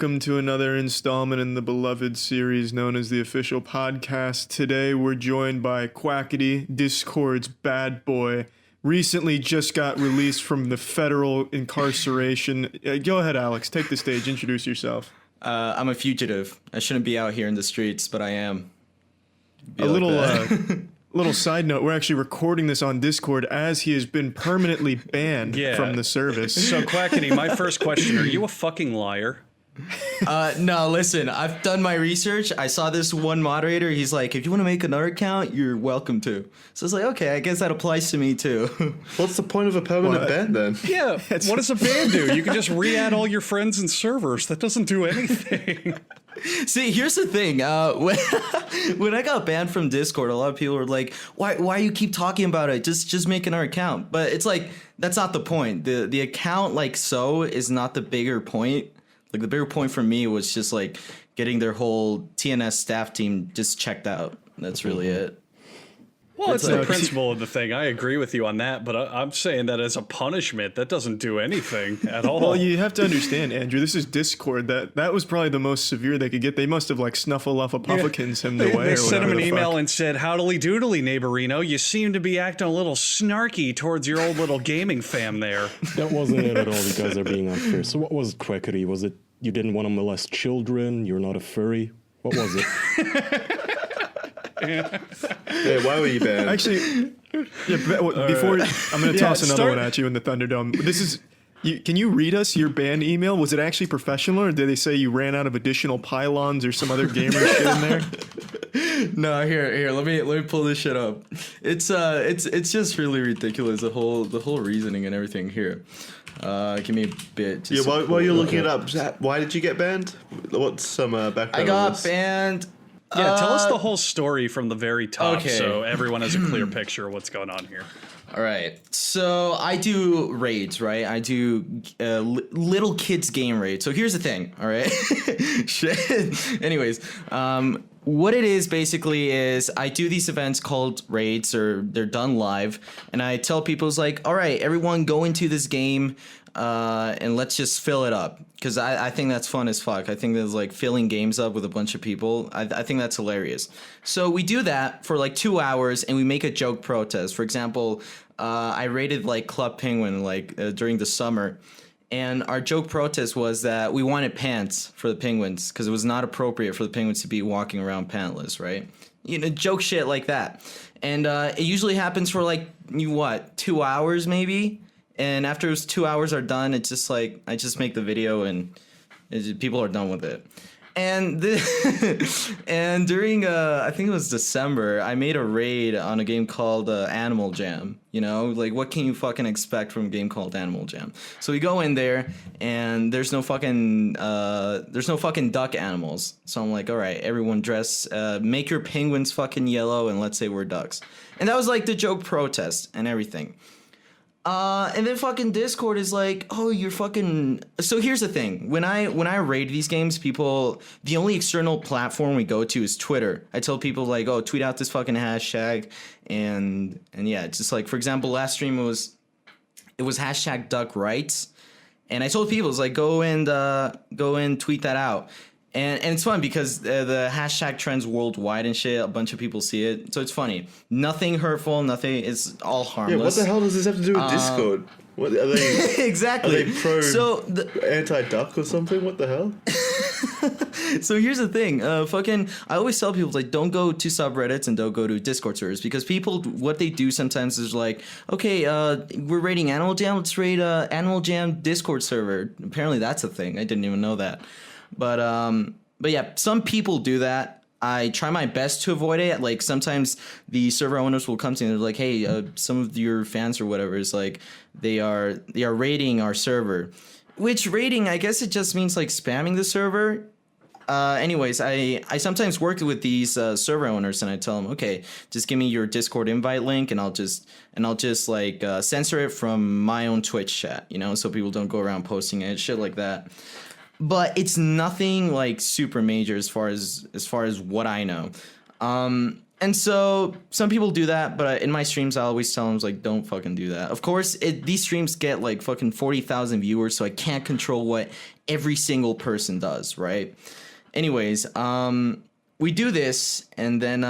welcome to another installment in the beloved series known as the Official Podcast. Today we're joined by Quackity, Discord's bad boy. Recently just got released from the federal incarceration. Go ahead, Alex. Take the stage. Introduce yourself. I'm a fugitive. I shouldn't be out here in the streets, but I am. A little side note, we're actually recording this on Discord as he has been permanently banned from the service. So, Quackity, my first question, are you a fucking liar? No, listen, I've done my research. I saw this one moderator. He's like, if you want to make another account, you're welcome to. So it's like, okay, I guess that applies to me too. What's the point of a permanent ban then? Yeah, what does a ban do? You can just re-add all your friends and servers. That doesn't do anything. See, here's the thing. When I got banned from Discord, a lot of people were like, why you keep talking about it? Just make another account. But it's like, that's not the point. The account is not the bigger point. Like, the bigger point for me was just like getting their whole TNS staff team just checked out. That's really it. Well, it's the principle of the thing. I agree with you on that, but I'm saying that as a punishment, that doesn't do anything at all. Well, you have to understand, Andrew, this is Discord. That was probably the most severe they could get. They must have, like, Snuffleupapuffkins him away. They sent him an email and said, howdly doodly, neighborino, you seem to be acting a little snarky towards your old little gaming fam there. That wasn't it at all. You guys are being unfair. So what was Quackity? Was it you didn't want to molest children? You're not a furry? What was it? Yeah, why were you banned? Actually, before I'm going to toss another one at you in the Thunderdome. This is. Can you read us your ban email? Was it actually professional, or did they say you ran out of additional pylons or some other gamer shit in there? No, here. Let me pull this shit up. It's just really ridiculous. The whole reasoning and everything here. Give me a bit. While you're looking it up, why did you get banned? What's some background? I got banned. Yeah, tell us the whole story from the very top, okay. So everyone has a clear picture of what's going on here. All right, so I do raids, right? I do little kids game raids. So here's the thing, all right? Shit. Anyways, what it is basically is I do these events called raids, or they're done live, and I tell people, it's like, all right, everyone go into this game, and let's just fill it up. Because I think that's fun as fuck. I think there's like filling games up with a bunch of people. I think that's hilarious. So we do that for like 2 hours and we make a joke protest. For example, I raided like Club Penguin during the summer. And our joke protest was that we wanted pants for the penguins because it was not appropriate for the penguins to be walking around pantless, right? You know, joke shit like that. And it usually happens for like, 2 hours maybe? And after those 2 hours are done, it's just like I just make the video and people are done with it. And and during I think it was December, I made a raid on a game called Animal Jam. You know, like what can you fucking expect from a game called Animal Jam? So we go in there and there's no fucking duck animals. So I'm like, all right, everyone dress, make your penguins fucking yellow, and let's say we're ducks. And that was like the joke protest and everything. And then fucking Discord is like, oh, you're fucking. So here's the thing: when I raid these games, the only external platform we go to is Twitter. I tell people like, oh, tweet out this fucking hashtag, and yeah, it's just like, for example, last stream it was hashtag duck rights, and I told people it's like go and tweet that out. And it's fun because the hashtag trends worldwide and shit. A bunch of people see it. So it's funny. Nothing hurtful. Nothing. It's all harmless. Yeah, what the hell does this have to do with Discord? What are they? Exactly. Are they pro anti-duck or something? What the hell? So here's the thing. I always tell people, like, don't go to subreddits and don't go to Discord servers, because people, what they do sometimes is like, okay, we're raiding Animal Jam. Let's raid Animal Jam Discord server. Apparently that's a thing. I didn't even know that. But yeah, some people do that. I try my best to avoid it. Like, sometimes the server owners will come to me and they're like, hey, some of your fans or whatever is like, they are raiding our server. Which raiding, I guess it just means like spamming the server. Anyways, I sometimes work with these server owners and I tell them, okay, just give me your Discord invite link and I'll just like censor it from my own Twitch chat, you know, so people don't go around posting it, shit like that. But it's nothing like super major as far as what I know. And so some people do that, but in my streams, I always tell them, like, don't fucking do that. Of course, these streams get like fucking 40,000 viewers, so I can't control what every single person does, right? Anyways, we do this, and then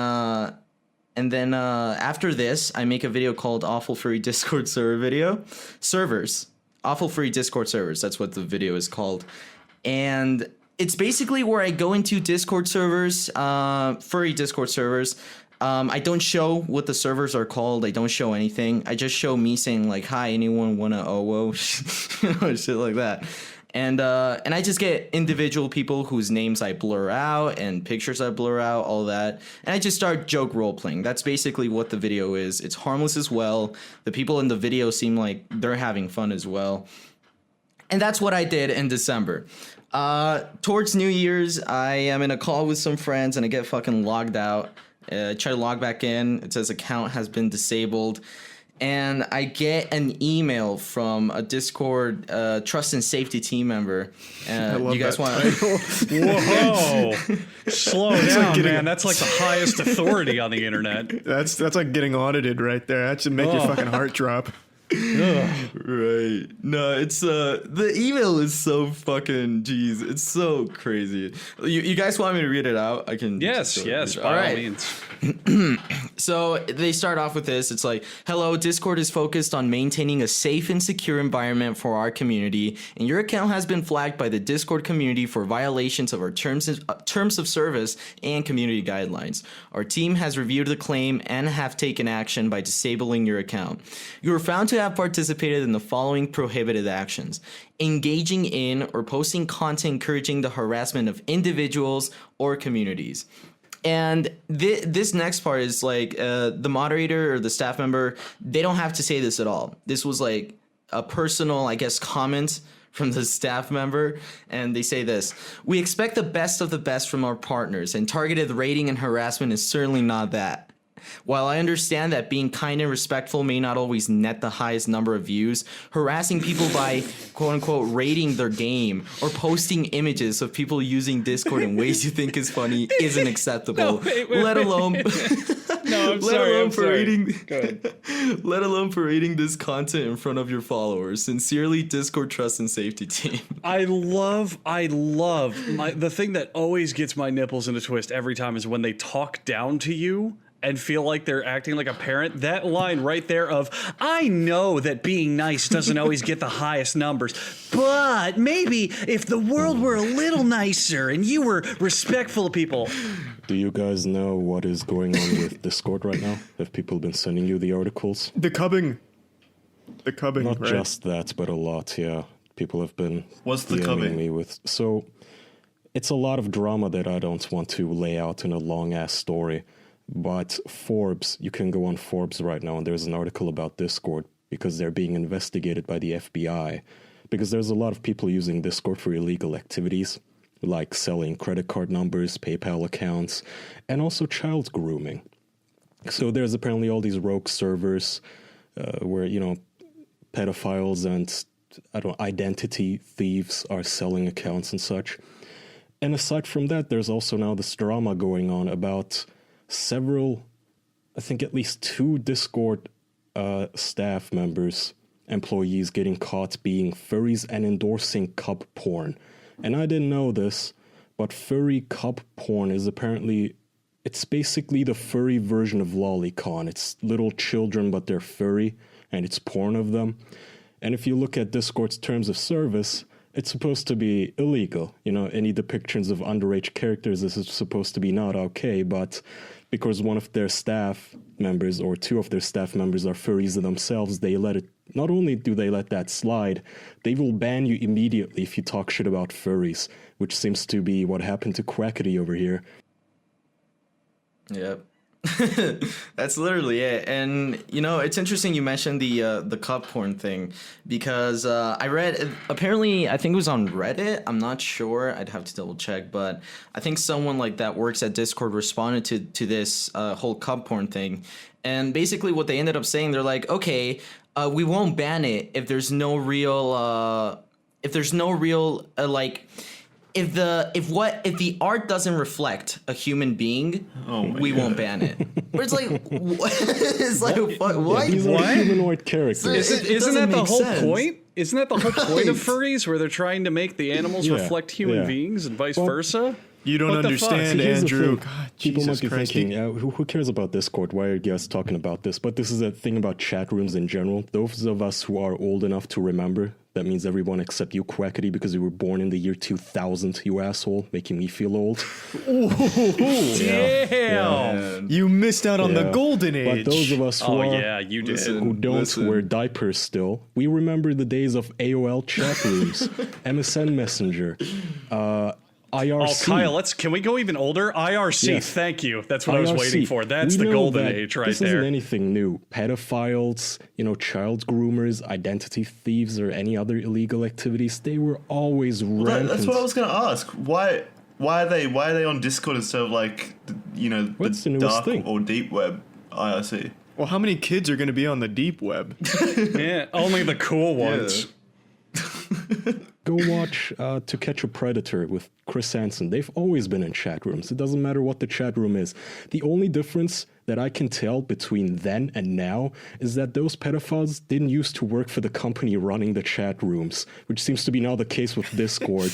after this, I make a video called Awful Furry Discord Servers. Awful Furry Discord Servers, that's what the video is called. And it's basically where I go into Discord servers, furry Discord servers. I don't show what the servers are called. I don't show anything. I just show me saying like, "Hi, anyone wanna OWO?" Shit like that. And I just get individual people whose names I blur out and pictures I blur out, all that. And I just start joke role playing. That's basically what the video is. It's harmless as well. The people in the video seem like they're having fun as well. And that's what I did in December. Towards New Year's, I am in a call with some friends and I get fucking logged out. I try to log back in. It says account has been disabled. And I get an email from a Discord trust and safety team member. You guys want? Whoa! Slow down, man. That's like the highest authority on the internet. That's like getting audited right there. That should make your fucking heart drop. Right. No, it's the email is so fucking jeez. It's so crazy. You guys want me to read it out? I can. Yes, by all means. So they start off with this. It's like, hello, Discord is focused on maintaining a safe and secure environment for our community, and your account has been flagged by the Discord community for violations of our terms of service and community guidelines. Our team has reviewed the claim and have taken action by disabling your account. You were found to have participated in the following prohibited actions: engaging in or posting content encouraging the harassment of individuals or communities. And this next part is like the moderator or the staff member, they don't have to say this at all. This was like a personal, I guess, comment from the staff member, and they say this: we expect the best of the best from our partners, and targeted rating and harassment is certainly not that. While I understand that being kind and respectful may not always net the highest number of views, harassing people by quote-unquote rating their game or posting images of people using Discord in ways you think is funny isn't acceptable. Let alone let alone for rating this content in front of your followers. Sincerely, Discord Trust and Safety Team. I love the thing that always gets my nipples in a twist every time is when they talk down to you and feel like they're acting like a parent. That line right there of, I know that being nice doesn't always get the highest numbers, but maybe if the world were a little nicer and you were respectful of people. Do you guys know what is going on with Discord right now? Have people been sending you the articles? The cubbing, Not right? just that, but a lot, yeah. People have been What's the DMing cubbing? me with. So it's a lot of drama that I don't want to lay out in a long-ass story. But Forbes, you can go on Forbes right now, and there's an article about Discord because they're being investigated by the FBI. Because there's a lot of people using Discord for illegal activities, like selling credit card numbers, PayPal accounts, and also child grooming. So there's apparently all these rogue servers where, pedophiles and, identity thieves are selling accounts and such. And aside from that, there's also now this drama going on about several, I think at least 2 Discord staff members, employees getting caught being furries and endorsing cub porn. And I didn't know this, but furry cub porn is apparently, it's basically the furry version of lolicon. It's little children, but they're furry, and it's porn of them. And if you look at Discord's terms of service, it's supposed to be illegal. Any depictions of underage characters is supposed to be not okay, but because one of their staff members or 2 of their staff members are furries themselves, they let it, not only do they let that slide, they will ban you immediately if you talk shit about furries, which seems to be what happened to Quackity over here. Yep. That's literally it. And it's interesting you mentioned the cup porn thing, because I read, apparently I think it was on Reddit, I'm not sure, I'd have to double check, but I think someone like that works at Discord responded to this whole cup porn thing. And basically what they ended up saying, they're like, okay, we won't ban it if there's no real if the art doesn't reflect a human being, we won't ban it. But it's like, it's like what? These are humanoid characters. Isn't that the whole sense. point? Isn't that the whole point of furries, where they're trying to make the animals reflect human beings and vice versa? You don't What the fuck? understand, Here's the Andrew. thing. God, People Jesus might be Christ. thinking, who cares about Discord? Why are you guys talking about this? But this is a thing about chat rooms in general. Those of us who are old enough to remember, that means everyone except you, Quackity, because you were born in the year 2000, you asshole, making me feel old. Damn. You missed out on the golden age. But those of us who You did. who don't wear diapers still, we remember the days of AOL chat rooms, MSN Messenger, IRC. Oh, Kyle, can we go even older? IRC, Yes. thank you. That's what I was waiting for. That's We the know golden that age right this there. isn't anything new. Pedophiles, child groomers, identity thieves, or any other illegal activities, they were always rampant. That's what I was going to ask. Why are they on Discord instead of like What's the the newest dark thing? or deep web IRC? Well, how many kids are going to be on the deep web? Yeah, only the cool ones. Go watch To Catch a Predator with Chris Hansen. They've always been in chat rooms. It doesn't matter what the chat room is. The only difference that I can tell between then and now is that those pedophiles didn't used to work for the company running the chat rooms, which seems to be now the case with Discord.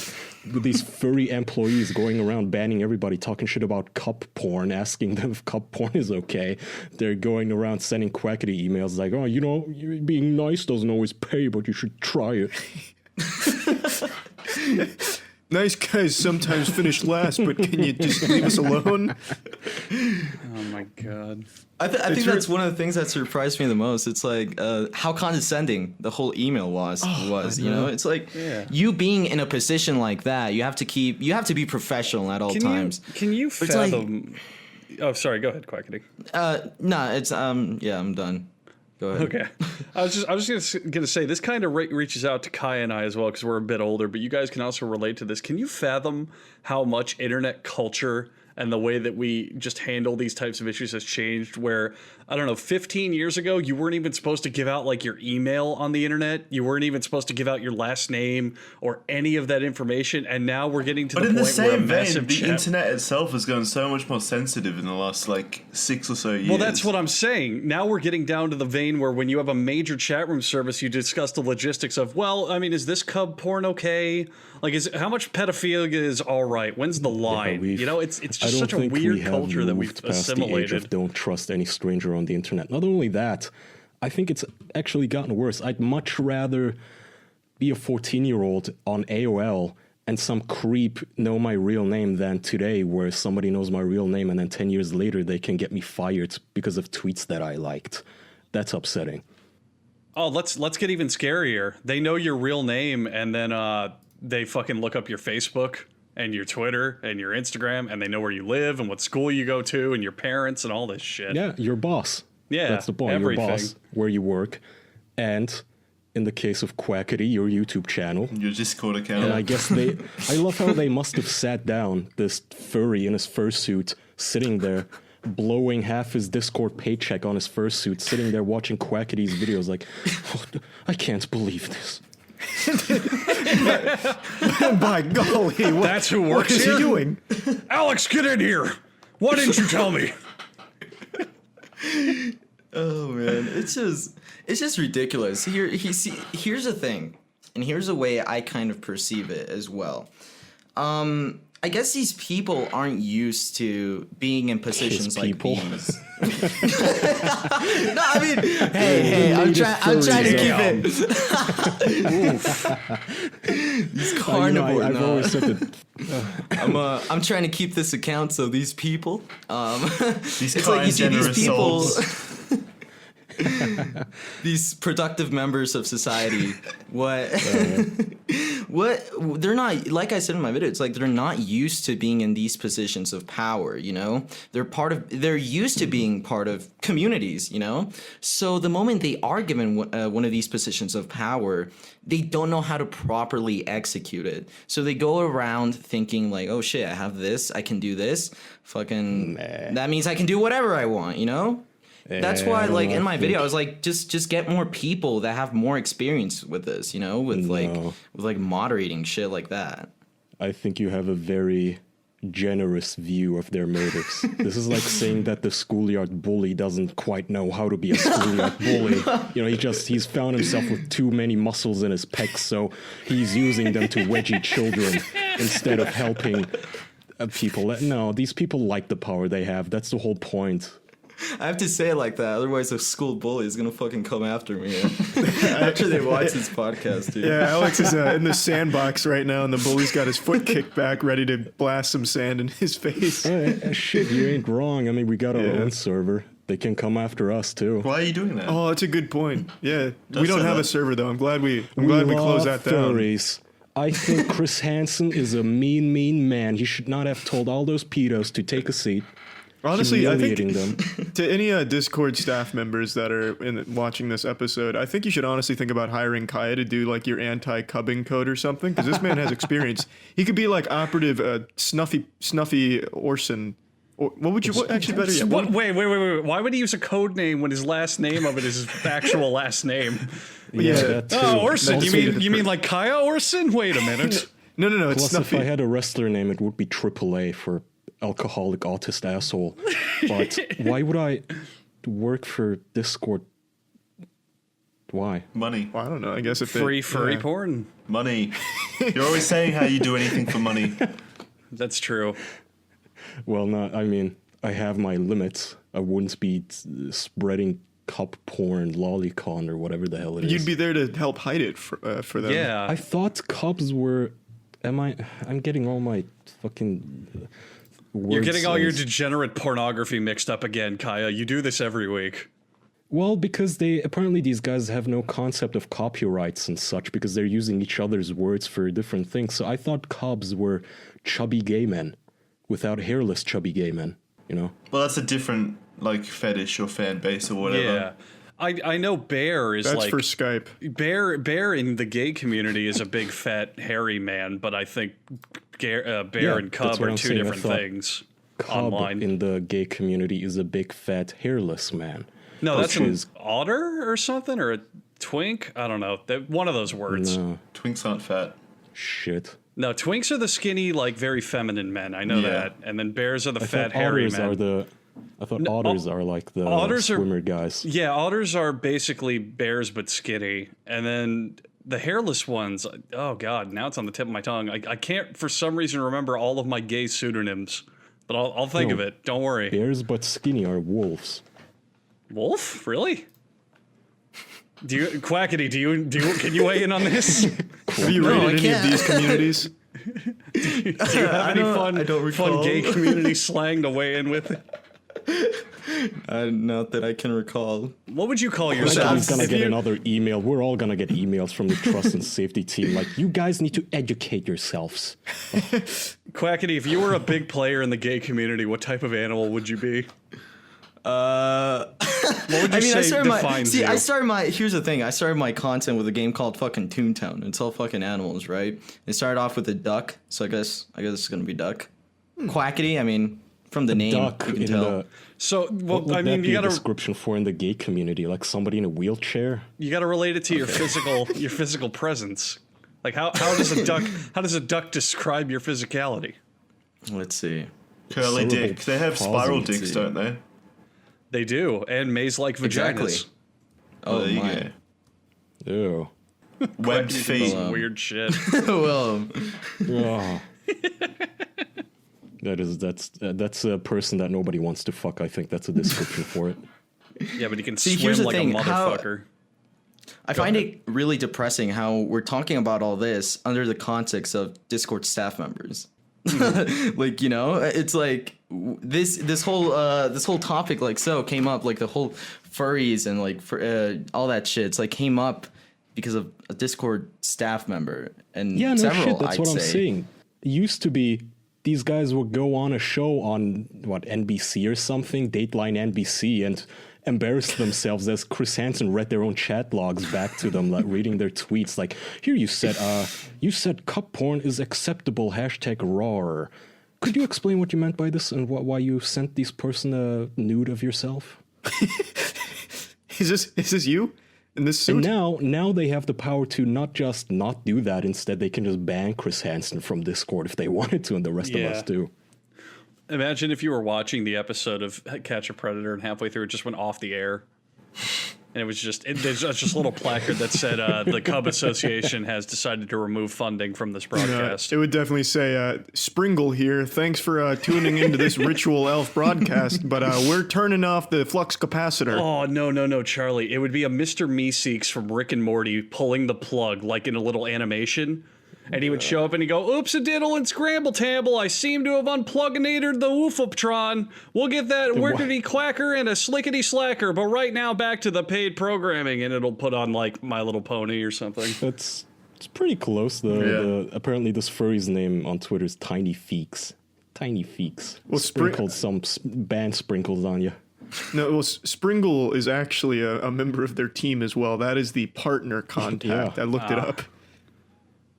With these furry employees going around banning everybody, talking shit about cup porn, asking them if cup porn is okay. They're going around sending Quackity emails like, being nice doesn't always pay, but you should try it. Nice guys sometimes finish last, but can you just leave us alone? Oh my god. I think that's one of the things that surprised me the most. It's like how condescending the whole email was. It's like you being in a position like that, you have to be professional at all times. Can you But it's like- fathom? Oh, sorry. Go ahead, Quackity. No, it's I'm done. Go ahead. Okay. I was just gonna say this kind of reaches out to Kai and I as well because we're a bit older, but you guys can also relate to this. Can you fathom how much internet culture and the way that we just handle these types of issues has changed? Where, I don't know, 15 years ago, you weren't even supposed to give out like your email on the internet. You weren't even supposed to give out your last name or any of that information. And now we're getting to the point where a massive the chat. internet itself has gone so much more sensitive in the last 6 or so years. Well, that's what I'm saying. Now we're getting down to the vein where when you have a major chat room service, you discuss the logistics of, is this cub porn okay? Like, how much pedophilia is all right? When's the line? It's just such a weird culture that we've past the age assimilated. of don't trust any stranger on the internet. Not only that, I think it's actually gotten worse. I'd much rather be a 14-year-old on AOL and some creep know my real name than today, where somebody knows my real name and then 10 years later they can get me fired because of tweets that I liked. That's upsetting. Oh, let's get even scarier. They know your real name, and then they fucking look up your Facebook and your Twitter and your Instagram, and they know where you live and what school you go to and your parents and all this shit. Yeah, your boss. Yeah, that's the point. everything. Your boss, where you work, and in the case of Quackity, your YouTube channel. Your Discord account. And I guess I love how they must have sat down, this furry in his fursuit, sitting there, blowing half his Discord paycheck on his fursuit, sitting there watching Quackity's videos like, I can't believe this. By golly, That's who works what is here? he doing? Alex, get in here. Why didn't you tell me? Oh man, it's just ridiculous. Here's the thing, and here's the way I kind of perceive it as well. I guess these people aren't used to being in positions like people. these. No, I mean, hey, I'm trying to keep it. These carnivore. I've always said that. I'm trying to keep this account so these people. These It's like you see these generous people. souls. These productive members of society, what they're not, like I said in my video, it's like they're not used to being in these positions of power, they're used to being part of communities, so the moment they are given one of these positions of power, they don't know how to properly execute it, so they go around thinking like, oh shit, I have this, I can do this, that means I can do whatever I want, That's why, like, in my video, I was like, just get more people that have more experience with this, with moderating shit like that. I think you have a very generous view of their motives. This is like saying that the schoolyard bully doesn't quite know how to be a schoolyard bully. You know, he's found himself with too many muscles in his pecs, so he's using them to wedgie children instead of helping people. No, these people like the power they have. That's the whole point. I have to say it like that, otherwise a school bully is gonna fucking come after me after they watch this podcast, dude. Yeah, Alex is in the sandbox right now, and the bully's got his foot kicked back, ready to blast some sand in his face. Shit, you ain't wrong. I mean, we got our own server. They can come after us too. Why are you doing that? Oh, that's a good point. Yeah, we Just don't say have that. a server though. I'm glad we closed that down. Furries. I think Chris Hansen is a mean man. He should not have told all those pedos to take a seat. Honestly, I Humiliating think them. to any Discord staff members that are watching this episode, I think you should honestly think about hiring Kaya to do like your anti-cubbing code or something, because this man has experience. He could be like operative Snuffy Orson. Or what would you actually better yet? Wait. Why would he use a code name when his last name of it is his actual last name? Yeah. That too. Oh, Orson. Also- You mean like Kaya Orson? Wait a minute. No, it's Plus, Snuffy. if I had a wrestler name, it would be AAA for alcoholic autist asshole. But why would I work for Discord? Why? Money. Well, I don't know. I guess if they- Free furry yeah. porn. Money. You're always saying how you do anything for money. That's true. Well, not. I mean, I have my limits. I wouldn't be spreading cup porn, lolicon, or whatever the hell it is. You'd be there to help hide it for them. Yeah. I thought Cubs were. I'm getting all my fucking. You're getting all your words. degenerate pornography mixed up again, Kaya. You do this every week. Well, because apparently these guys have no concept of copyrights and such, because they're using each other's words for different things. So I thought Cubs were chubby gay men, without hairless chubby gay men. You know. Well, that's a different like fetish or fan base or whatever. Yeah. I know Bear is That's like for Skype. Bear in the gay community is a big fat hairy man, but I think Bear and that's Cub what are I'm two saying. I different thought things Cub online. in the gay community is a big fat hairless man. No, that's which an is- otter or something, or a twink. I don't know. One of those words. No, Twinks aren't fat. shit. No, twinks are the skinny, like very feminine men. I know Yeah. that. And then bears are the I fat, thought hairy otters men. I thought otters are like the otters are- swimmer guys. Yeah, otters are basically bears but skinny, and then the hairless ones. Oh God, now it's on the tip of my tongue. I can't for some reason remember all of my gay pseudonyms, but I'll think No. of it. Don't worry. Bears but skinny are wolves. Wolf, really? Do you, Quackity? Do you can you weigh in on this? Have you No, I rated any of can't. these communities? Do you have any I don't fun recall. gay community slang to weigh in with? Not that I can recall. What would you call He's yourself? gonna if get you- another email. We're all gonna get emails from the trust and safety team. Like, you guys need to educate yourselves. Quackity, if you were a big player in the gay community, what type of animal would you be? What would you say defines you? Here's the thing. I started my content with a game called fucking Toontown. It's all fucking animals, right? It started off with a duck, so I guess it's gonna be duck. Quackity, I mean, from the name, Duck you can in tell. the. So, What well, would I that mean, be you a gotta description for in the gay community? Like somebody in a wheelchair? relate it to your physical presence. Like how does a duck describe your physicality? Let's see. Curly Cerebral dick. They have palsy. spiral dicks, don't they? They do, and maze-like vaginas. Exactly. Oh, there you my. go. Ew. Webbed Some feet. weird shit. Well, Oh. That's a person that nobody wants to fuck. I think that's a description for it. Yeah, but he can See, swim here's the like thing, a how- motherfucker. I find it really depressing how we're talking about all this under the context of Discord staff members. Like, you know, it's like this whole topic came up, like the whole furries and like all that shit. It's like came up because of a Discord staff member and Yeah, no several. shit. That's I'd what I'm say. saying. It used to be these guys would go on a show on NBC or something, Dateline NBC, and embarrass themselves as Chris Hansen read their own chat logs back to them, like reading their tweets. Like, here you said cup porn is acceptable. #RAR. Could you explain what you meant by this and why you sent this person a nude of yourself? Is this you? And this And now they have the power to not just not do that. Instead, they can just ban Chris Hansen from Discord if they wanted to, and the rest of us too. Imagine if you were watching the episode of Catch a Predator and halfway through it just went off the air. And it was there's just a little placard that said the Cub Association has decided to remove funding from this broadcast. It would definitely say, Springle here. Thanks for tuning into this Ritual Elf broadcast, but we're turning off the flux capacitor. Oh, no, Charlie. It would be a Mr. Meeseeks from Rick and Morty pulling the plug like in a little animation. And he would show up and he'd go, oops-a-diddle and scramble-tamble, I seem to have unpluginated the woofoptron. We'll get that workity-quacker and a slickety-slacker, but right now back to the paid programming, and it'll put on, like, My Little Pony or something. It's pretty close. Apparently this furry's name on Twitter is Tiny Feeks. Tiny Feeks. Well, sprinkled some band sprinkles on you. No, well, Springle is actually a member of their team as well. That is the partner contact. Yeah. I looked it up.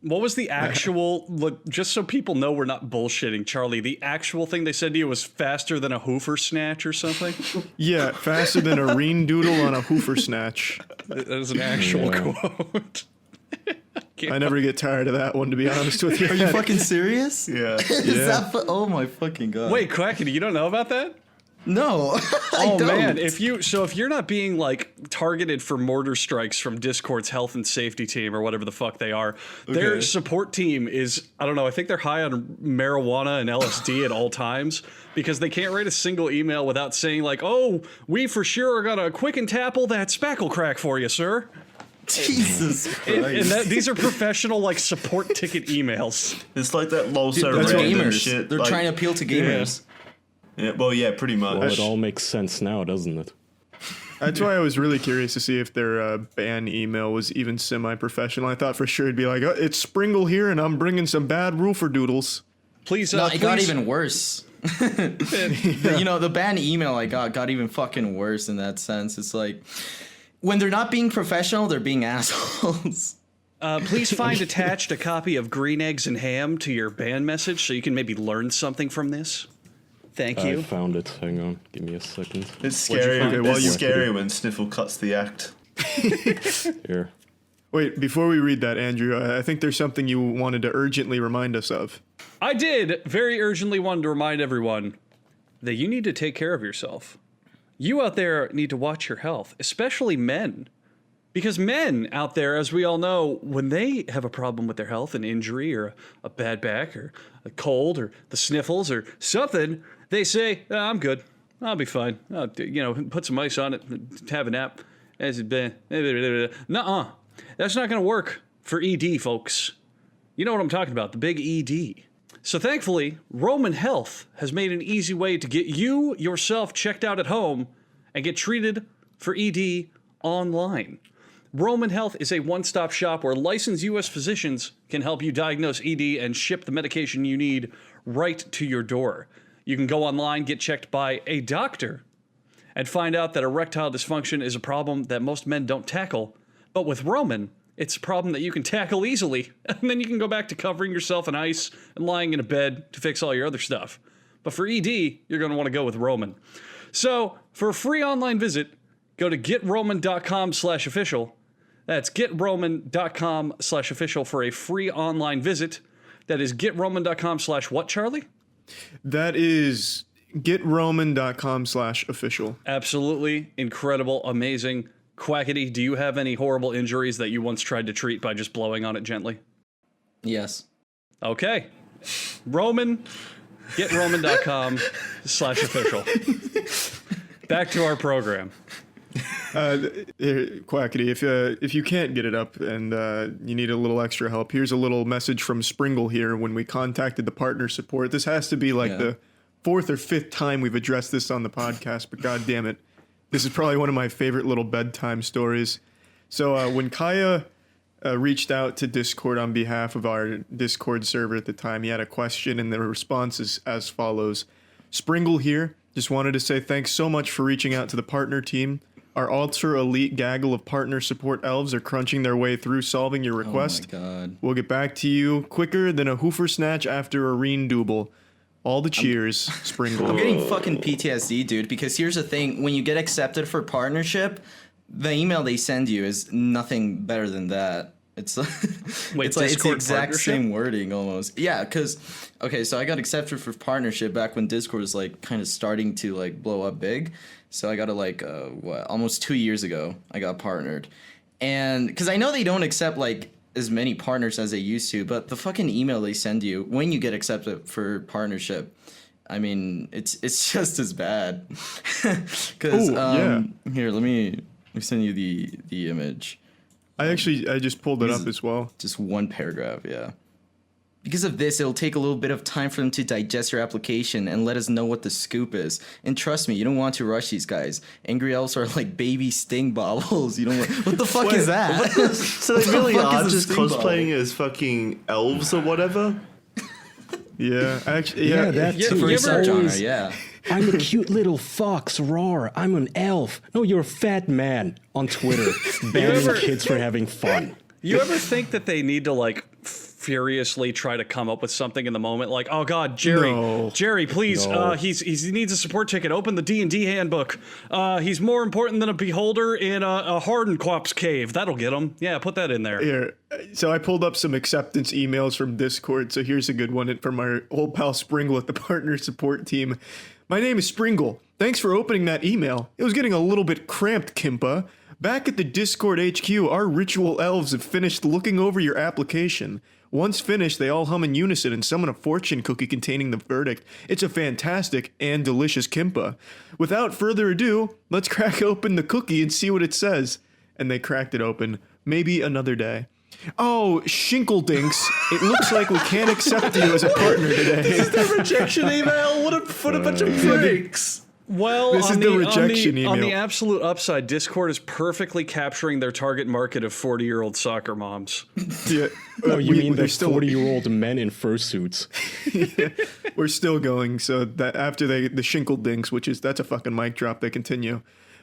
What was the actual, look, just so people know we're not bullshitting, Charlie, the actual thing they said to you was faster than a hoofer snatch or something? Yeah, faster than a reen doodle on a hoofer snatch. That is an actual quote. I never get tired of that one, to be honest with you. Are you fucking serious? Yeah. Is that oh my fucking god. Wait, Quackity, you don't know about that? No. Oh man, if you're not being like targeted for mortar strikes from Discord's health and safety team or whatever the fuck they are, their support team is, I don't know, I think they're high on marijuana and LSD at all times because they can't write a single email without saying like, oh, we for sure are gonna quick and tapple that spackle crack for you, sir. Jesus Christ. And these are professional like support ticket emails. It's like that LOSA That's random gamers. shit. They're like, trying to appeal to gamers. Yeah, well, yeah, pretty much. Well, it all makes sense now, doesn't it? That's why I was really curious to see if their ban email was even semi-professional. I thought for sure it'd be like, oh, it's Springle here, and I'm bringing some bad roofer doodles. Please, No, it got even worse. The ban email I got even fucking worse in that sense. It's like, when they're not being professional, they're being assholes. Please find attached a copy of Green Eggs and Ham to your ban message so you can maybe learn something from this. Thank you. I found it. Hang on. Give me a second. It's scary. find? It's scary when Sniffle cuts the act. Here. Wait, before we read that, Andrew, I think there's something you wanted to urgently remind us of. I did very urgently want to remind everyone that you need to take care of yourself. You out there need to watch your health, especially men. Because men out there, as we all know, when they have a problem with their health, an injury or a bad back or a cold or the sniffles or something, they say, oh, I'm good. I'll be fine. I'll, put some ice on it, have a nap. Nuh-uh. That's not going to work for ED, folks. You know what I'm talking about, the big ED. So thankfully, Roman Health has made an easy way to get you yourself checked out at home and get treated for ED online. Roman Health is a one-stop shop where licensed U.S. physicians can help you diagnose ED and ship the medication you need right to your door. You can go online, get checked by a doctor, and find out that erectile dysfunction is a problem that most men don't tackle. But with Roman, it's a problem that you can tackle easily, and then you can go back to covering yourself in ice and lying in a bed to fix all your other stuff. But for ED, you're going to want to go with Roman. So, for a free online visit, go to getroman.com/official. That's getroman.com/official for a free online visit. That is getroman.com/what, Charlie? That is getroman.com/official. Absolutely incredible, amazing. Quackity, do you have any horrible injuries that you once tried to treat by just blowing on it gently? Yes. Okay. Roman, getroman.com/official. Back to our program. Quackity, if you can't get it up and you need a little extra help, here's a little message from Springle here when we contacted the partner support. This has to be like the fourth or fifth time we've addressed this on the podcast, but god damn it. This is probably one of my favorite little bedtime stories. So when Kaya reached out to Discord on behalf of our Discord server at the time, he had a question and the response is as follows. Springle here, just wanted to say thanks so much for reaching out to the partner team. Our ultra elite gaggle of partner support elves are crunching their way through solving your request. Oh my god. We'll get back to you quicker than a hoofer snatch after a reen double. All the cheers, Springle. I'm getting fucking PTSD, dude, because here's the thing. When you get accepted for partnership, the email they send you is nothing better than that. It's Wait, it's like it's the Discord exact partnership? same wording almost. Yeah, because okay, so I got accepted for partnership back when Discord was like kind of starting to like blow up big. So I got it like almost 2 years ago. I got partnered, and because I know they don't accept like as many partners as they used to, but the fucking email they send you when you get accepted for partnership, I mean, it's just as bad. Because here, let me send you the image. I just pulled it up as well. Just one paragraph, yeah. Because of this, it'll take a little bit of time for them to digest your application and let us know what the scoop is. And trust me, you don't want to rush these guys. Angry elves are like baby sting bobbles. You don't want, what the fuck is that? So they really fuck are is a just sting cosplaying as fucking elves or whatever? Yeah, actually, Yeah, that Yeah, too. For you a ever- subgenre, yeah. I'm a cute little fox, roar. I'm an elf. No, you're a fat man on Twitter, banning ever- kids for having fun. You ever think that they need to like furiously try to come up with something in the moment, like, oh God, Jerry, No. Jerry, please, No. he needs a support ticket. Open the D&D handbook. He's more important than a beholder in a Hardenquap's cave. That'll get him. Yeah, put that in there. Here, so I pulled up some acceptance emails from Discord. So here's a good one from our old pal Springle at the partner support team. My name is Springle. Thanks for opening that email. It was getting a little bit cramped, Kimpa. Back at the Discord HQ, our ritual elves have finished looking over your application. Once finished, they all hum in unison and summon a fortune cookie containing the verdict. It's a fantastic and delicious Kimpa. Without further ado, let's crack open the cookie and see what it says. And they cracked it open. Maybe another day. Oh, Shinkledinks, it looks like we can't accept you as a partner today. The rejection email? What a bunch of pricks! Well, This is the rejection on the email. absolute upside, Discord is perfectly capturing their target market of 40-year-old soccer moms. Yeah. Oh, you mean they're the 40-year-old men in fursuits? We're still going, so that after the Shinkledinks, that's a fucking mic drop, they continue.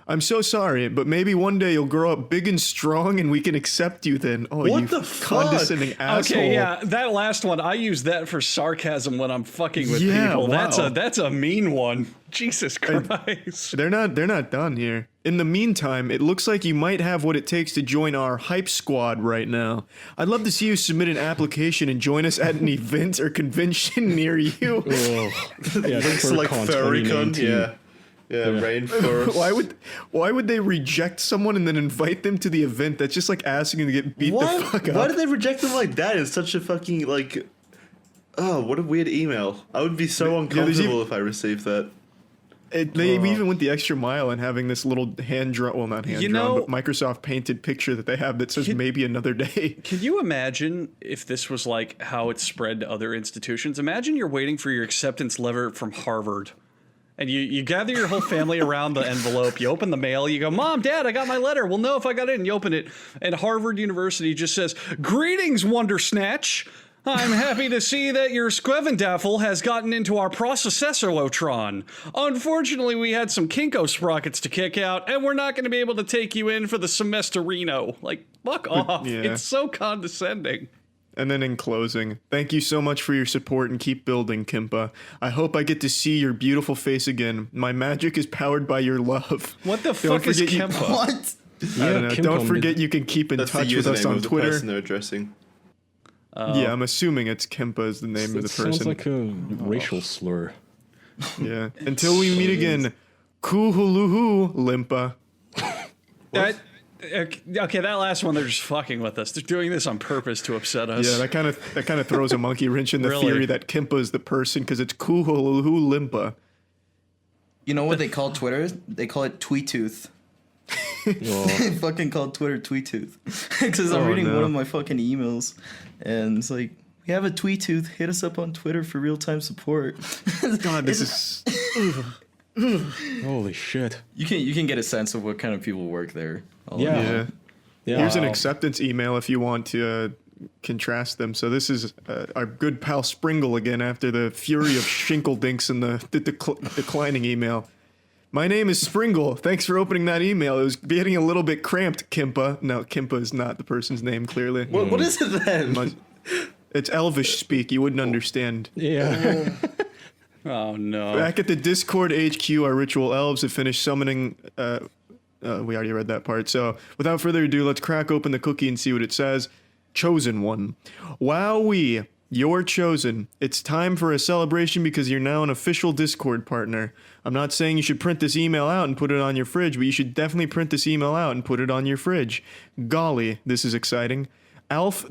I'm so sorry, but maybe one day you'll grow up big and strong and we can accept you then. Oh, What you the fuck? condescending asshole. Okay, yeah, that last one, I use that for sarcasm when I'm fucking with Yeah, people. wow. That's a mean one. Jesus Christ. They're not done here. In the meantime, it looks like you might have what it takes to join our hype squad right now. I'd love to see you submit an application and join us at an event or convention near you. Oh, yeah, It's like FurCon Furrycon, 2019. yeah. Yeah, rainforest. Why would they reject someone and then invite them to the event? That's just like asking them to get beat the fuck up. Why did they reject them like that? It's such a fucking, like... Oh, what a weird email. I would be so uncomfortable if I received that. They even went the extra mile in having this little hand-drawn, well, not hand-drawn, but Microsoft painted picture that they have that says maybe another day. Can you imagine if this was like how it's spread to other institutions? Imagine you're waiting for your acceptance letter from Harvard. And you gather your whole family around the envelope. You open the mail. You go, Mom, Dad, I got my letter. We'll know if I got it. And you open it. And Harvard University just says, Greetings, Wondersnatch. I'm happy to see that your Squevendaffle has gotten into our processor-lotron. Unfortunately, we had some Kinko sprockets to kick out, and we're not going to be able to take you in for the semesterino. Like, fuck off. yeah. It's so condescending. And then in closing, thank you so much for your support and keep building, Kimpa. I hope I get to see your beautiful face again. My magic is powered by your love. What the Don't fuck is forget you- Kempa? What? I don't know. Kimpa Don't forget you can keep in That's touch the with us username on of the Twitter. person they're addressing. Yeah, I'm assuming it's Kimpa is the name of It the sounds person. like a racial slur. Yeah. Until we meet again, Kuhuluhu Limpa. Okay, that last one, they're just fucking with us. They're doing this on purpose to upset us. Yeah, that kind of throws a monkey wrench in the Really? theory that Kimpa is the person because it's Kuhuluhu Limpa. You know what they call Twitter? They call it Tweet Tooth. They fucking call Twitter Tweet Tooth. Because I'm Oh, reading no. one of my fucking emails, and it's like, we have a Tweet Tooth. Hit us up on Twitter for real-time support. God, this is... Holy shit. You can get a sense of what kind of people work there. Yeah. Yeah. Yeah. Here's an acceptance email if you want to contrast them. So this is our good pal Springle again after the fury of Shinkledinks and the declining email. My name is Springle. Thanks for opening that email. It was getting a little bit cramped, Kimpa. No, Kimpa is not the person's name, clearly. What is it then? It's Elvish speak. You wouldn't understand. Yeah. Oh, no. Back at the Discord HQ, our ritual elves have finished summoning... We already read that part. So without further ado, let's crack open the cookie and see what it says. Chosen one. Wowee. You're chosen. It's time for a celebration because you're now an official Discord partner. I'm not saying you should print this email out and put it on your fridge, but you should definitely print this email out and put it on your fridge. Golly, this is exciting. Alf, all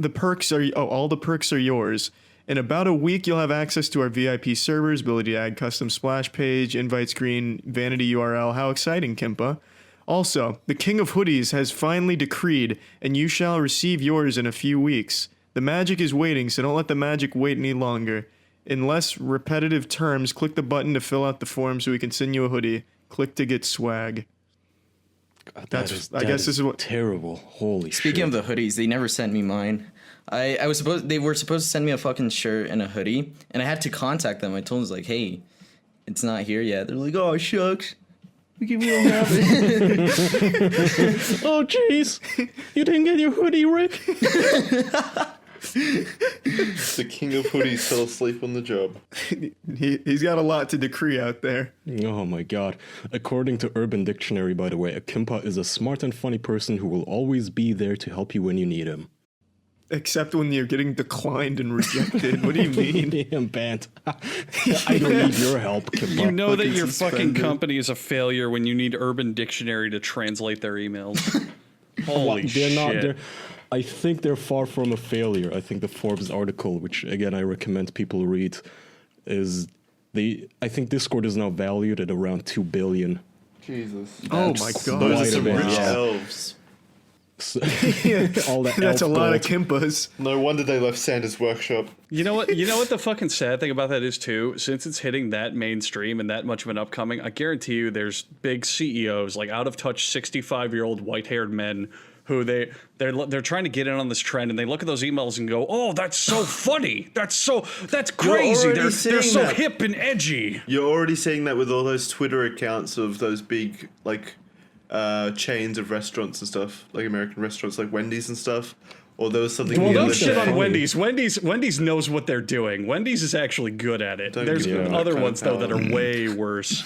the perks are yours. In about a week, you'll have access to our VIP servers, ability to add custom splash page, invite screen, vanity URL. How exciting, Kimpa. Also, the King of Hoodies has finally decreed, and you shall receive yours in a few weeks. The magic is waiting, so don't let the magic wait any longer. In less repetitive terms, click the button to fill out the form so we can send you a hoodie. Click to get swag. God, I guess this is what terrible. Holy shit. Speaking of the hoodies, they never sent me mine. They were supposed to send me a fucking shirt and a hoodie, and I had to contact them. I told them, like, hey, it's not here yet. They're like, oh, shucks. We don't have it. Oh, jeez. You didn't get your hoodie, Rick? The king of hoodies fell asleep on the job. he's got a lot to decree out there. Oh my god. According to Urban Dictionary, by the way, a Kimpa is a smart and funny person who will always be there to help you when you need him. Except when you're getting declined and rejected. What do you mean? I'm banned. I don't need your help, Kimpa. You know that Fucking your suspended. fucking company is a failure when you need Urban Dictionary to translate their emails. Holy shit. I think they're far from a failure. I think the Forbes article, which again I recommend people read, I think Discord is now valued at around 2 billion. Jesus. Oh my god. Those are Quite a some bit. rich Yeah. elves. So, Yeah. all that That's a elf lot of gold. Kimpas. No wonder they left Santa's workshop. You know what? You know what the fucking sad thing about that is too. Since it's hitting that mainstream and that much of an upcoming, I guarantee you, there's big CEOs, like out of touch 65-year-old white-haired men, who they're trying to get in on this trend, and they look at those emails and go, "Oh, that's so funny. That's crazy. already They're seeing so that. hip and edgy." You're already seeing that with all those Twitter accounts of those big, like, chains of restaurants and stuff, like American restaurants, like Wendy's and stuff. Or there was something Well, the don't other shit day. on Wendy's. Wendy's knows what they're doing. Wendy's is actually good at it. Don't There's give them that other kind of ones though power. that are way worse.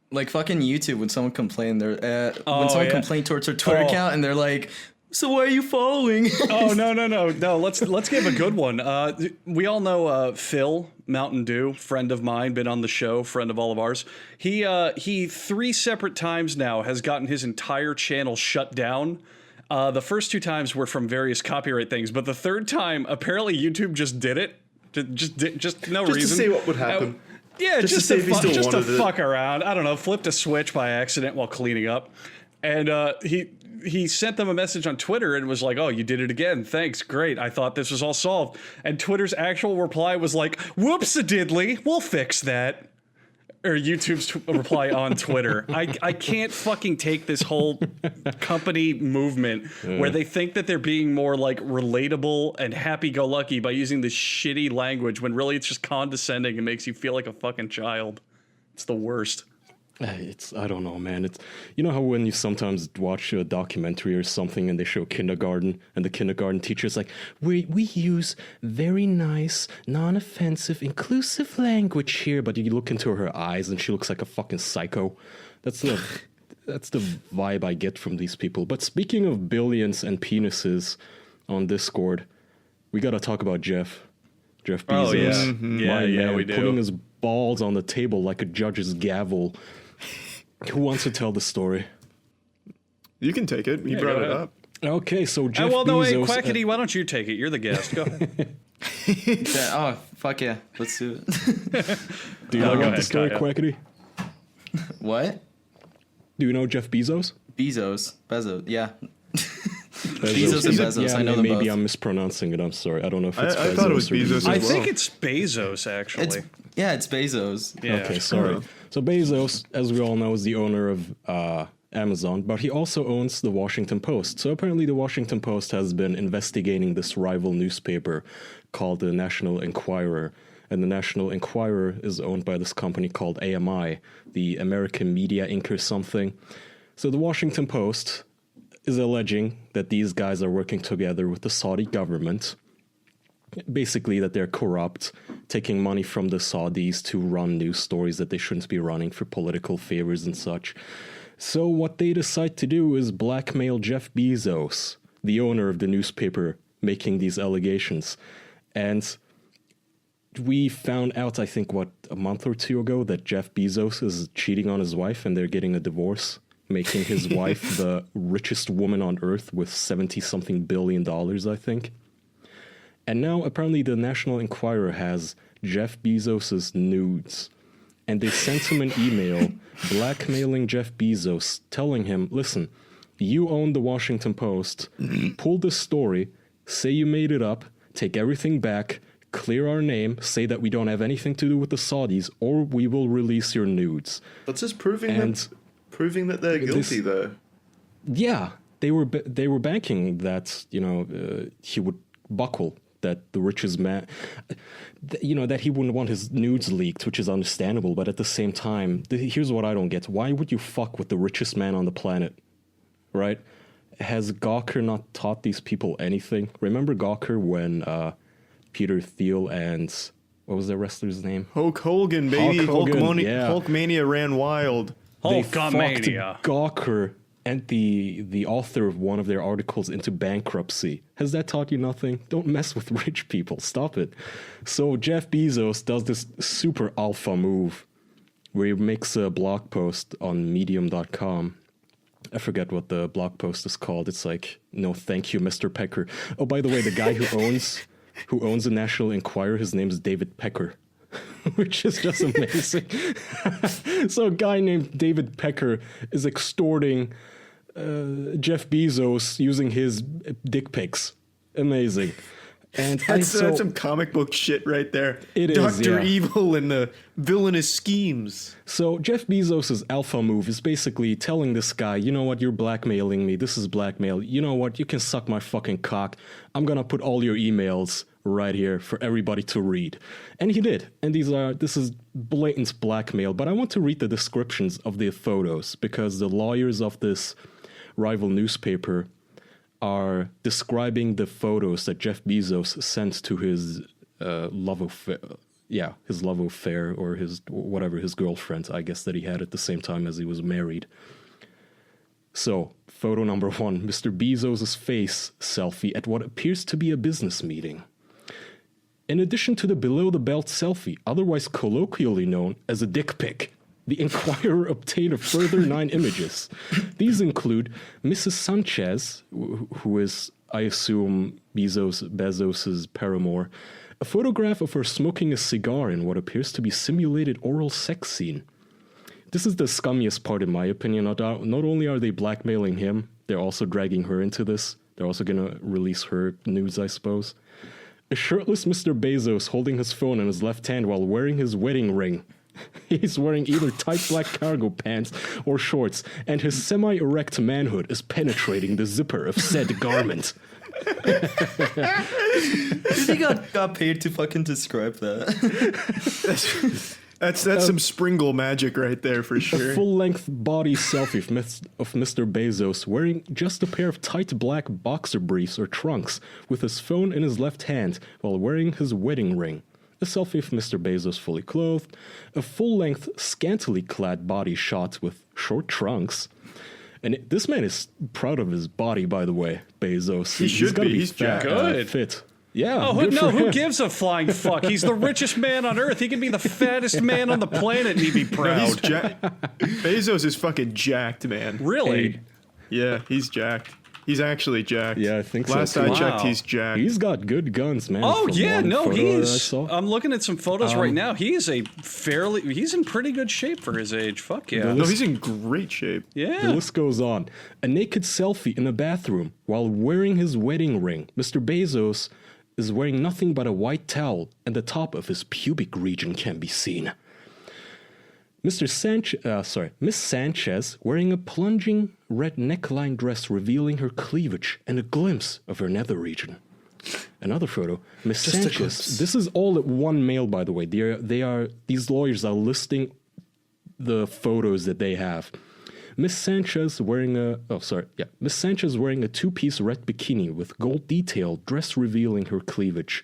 Like fucking YouTube, when someone complained, when Oh, someone yeah. complained towards their Twitter Oh. account, and they're like, "So why are you following?" Oh no. Let's give a good one. We all know Phil Mountain Dew, friend of mine, been on the show, friend of all of ours. He 3 separate times now has gotten his entire channel shut down. The first 2 times were from various copyright things, but the third time apparently YouTube just did it. Just no Just reason. to see what would happen. Yeah, Just to just see to, if he still just to wanted it. fuck around. I don't know, flipped a switch by accident while cleaning up. And he sent them a message on Twitter and was like, "Oh, you did it again. Thanks. Great. I thought this was all solved." And Twitter's actual reply was like, "Whoops-a-diddly. We'll fix that." Or YouTube's reply on Twitter. I can't fucking take this whole company movement where they think that they're being more like relatable and happy-go-lucky by using this shitty language when really it's just condescending and makes you feel like a fucking child. It's the worst. I don't know, man. It's, you know how when you sometimes watch a documentary or something and they show kindergarten and the kindergarten teacher's like, we use very nice, non-offensive, inclusive language here, but you look into her eyes and she looks like a fucking psycho. That's the vibe I get from these people. But speaking of billions and penises on Discord, we gotta talk about Jeff Bezos. Oh, yeah. My Yeah, man, we do. putting his balls on the table like a judge's gavel. Who wants to tell the story? You can take it. You Yeah, brought go it ahead. up. Okay, so Jeff Well, no, wait, Bezos. Quackity, why don't you take it? You're the guest. Go ahead. Oh, fuck yeah. Let's do it. Do you know go about ahead, the story, Kyle. Quackity? What? Do you know Jeff Bezos? Bezos. Yeah. Bezos Bezos and Bezos, Yeah, I know them maybe both. I'm mispronouncing it. I'm sorry. I don't know if it's I Bezos thought it was or Bezos as I well. think it's Bezos, actually. It's Bezos. Yeah. Okay, sorry. Oh. So Bezos, as we all know, is the owner of Amazon, but he also owns the Washington Post. So apparently the Washington Post has been investigating this rival newspaper called the National Enquirer. And the National Enquirer is owned by this company called AMI, the American Media Inc. or something. So the Washington Post is alleging that these guys are working together with the Saudi government. Basically that they're corrupt, taking money from the Saudis to run news stories that they shouldn't be running for political favors and such. So what they decide to do is blackmail Jeff Bezos, the owner of the newspaper making these allegations. And we found out, I think, a month or two ago, that Jeff Bezos is cheating on his wife and they're getting a divorce, making his wife the richest woman on earth with 70-something billion dollars, I think. And now, apparently, the National Enquirer has Jeff Bezos' nudes. And they sent him an email blackmailing Jeff Bezos, telling him, listen, you own the Washington Post, pull this story, say you made it up, take everything back, clear our name, say that we don't have anything to do with the Saudis, or we will release your nudes. That's just proving that they're guilty, though. Yeah, they were banking that, he would buckle, that the richest man, that he wouldn't want his nudes leaked, which is understandable. But at the same time, here's what I don't get. Why would you fuck with the richest man on the planet, right? Has Gawker not taught these people anything? Remember Gawker when Peter Thiel and, what was the wrestler's name? Hulk Hogan, baby. Hulk Hogan, yeah. Hulkmania ran wild. They fucked Hulkamania. Gawker and the author of one of their articles into bankruptcy. Has that taught you nothing? Don't mess with rich people. Stop it. So Jeff Bezos does this super alpha move where he makes a blog post on medium.com. I forget what the blog post is called. It's like, no, thank you, Mr. Pecker. Oh, by the way, the guy who owns the National Enquirer, his name is David Pecker. Which is just amazing. So a guy named David Pecker is extorting Jeff Bezos using his dick pics. Amazing. And That's some comic book shit right there. It is, Dr. yeah. Evil and the villainous schemes. So Jeff Bezos' alpha move is basically telling this guy, you know what, you're blackmailing me. This is blackmail. You know what, you can suck my fucking cock. I'm gonna put all your emails right here for everybody to read. And he did. And this is blatant blackmail. But I want to read the descriptions of the photos because the lawyers of this rival newspaper are describing the photos that Jeff Bezos sent to his love affair or his girlfriend, I guess, that he had at the same time as he was married. So, photo number 1, Mr. Bezos' face selfie at what appears to be a business meeting. In addition to the below-the-belt selfie, otherwise colloquially known as a dick pic, the Enquirer obtained a further 9 images. These include Mrs. Sanchez, who is, I assume, Bezos's paramour, a photograph of her smoking a cigar in what appears to be simulated oral sex scene. This is the scummiest part, in my opinion. Not only are they blackmailing him, they're also dragging her into this. They're also going to release her nudes, I suppose. A shirtless Mr. Bezos holding his phone in his left hand while wearing his wedding ring. He's wearing either tight black cargo pants or shorts, and his semi-erect manhood is penetrating the zipper of said garment. He got paid to fucking describe that. That's some Springle magic right there for A sure. full-length body selfie of Mr. Bezos wearing just a pair of tight black boxer briefs or trunks with his phone in his left hand while wearing his wedding ring. A selfie of Mr. Bezos fully clothed. A full-length, scantily clad body shot with short trunks. And this man is proud of his body, by the way, Bezos. He should gotta be. He's fat, good. fit. Yeah. Oh, good for who him. gives a flying fuck? He's the richest man on earth. He can be the fattest man on the planet and he'd be proud. He's Bezos is fucking jacked, man. Really? Hey, Yeah, he's jacked. He's actually jacked. Yeah, I think so, Last too. I Wow. checked, he's jacked. He's got good guns, man. Oh from yeah, one no, photo that I he's. saw. I'm looking at some photos right now. He's in pretty good shape for his age. Fuck yeah. No, he's in great shape. The Yeah. list goes on. A naked selfie in a bathroom while wearing his wedding ring. Mr. Bezos is wearing nothing but a white towel, and the top of his pubic region can be seen. Miss Sanchez wearing a plunging red neckline dress revealing her cleavage and a glimpse of her nether region. Another photo. Miss Just a Sanchez. glimpse. This is all at one mail, by the way. These lawyers are listing the photos that they have. Miss Sanchez wearing Miss Sanchez wearing a 2-piece red bikini with gold detail, dress revealing her cleavage.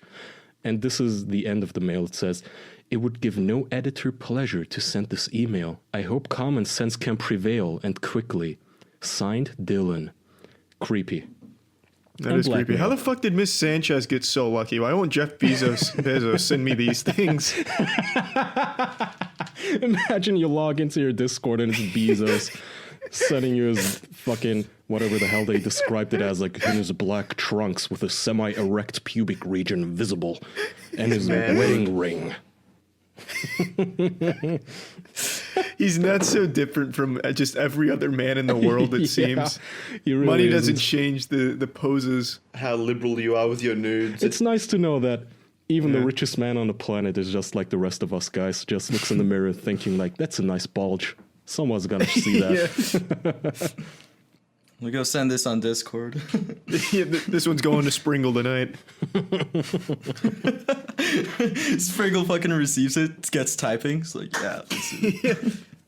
And this is the end of the mail. It says, It would give no editor pleasure to send this email. I hope common sense can prevail, and quickly. Signed, Dylan. Creepy. That is creepy. How the fuck did Miss Sanchez get so lucky? Why won't Jeff Bezos send me these things? Imagine you log into your Discord and it's Bezos sending you his fucking whatever the hell they described it as, like in his black trunks with a semi-erect pubic region visible and his wedding ring. He's not so different from just every other man in the world, it seems. He really Money isn't. doesn't change the poses. How liberal you are with your nudes. It's nice to know that even the richest man on the planet is just like the rest of us guys, just looks in the mirror thinking like, that's a nice bulge. Someone's gonna see that. We go send this on Discord. Yeah, this one's going to Springle tonight. Springle fucking receives it, gets typing. It's like, yeah.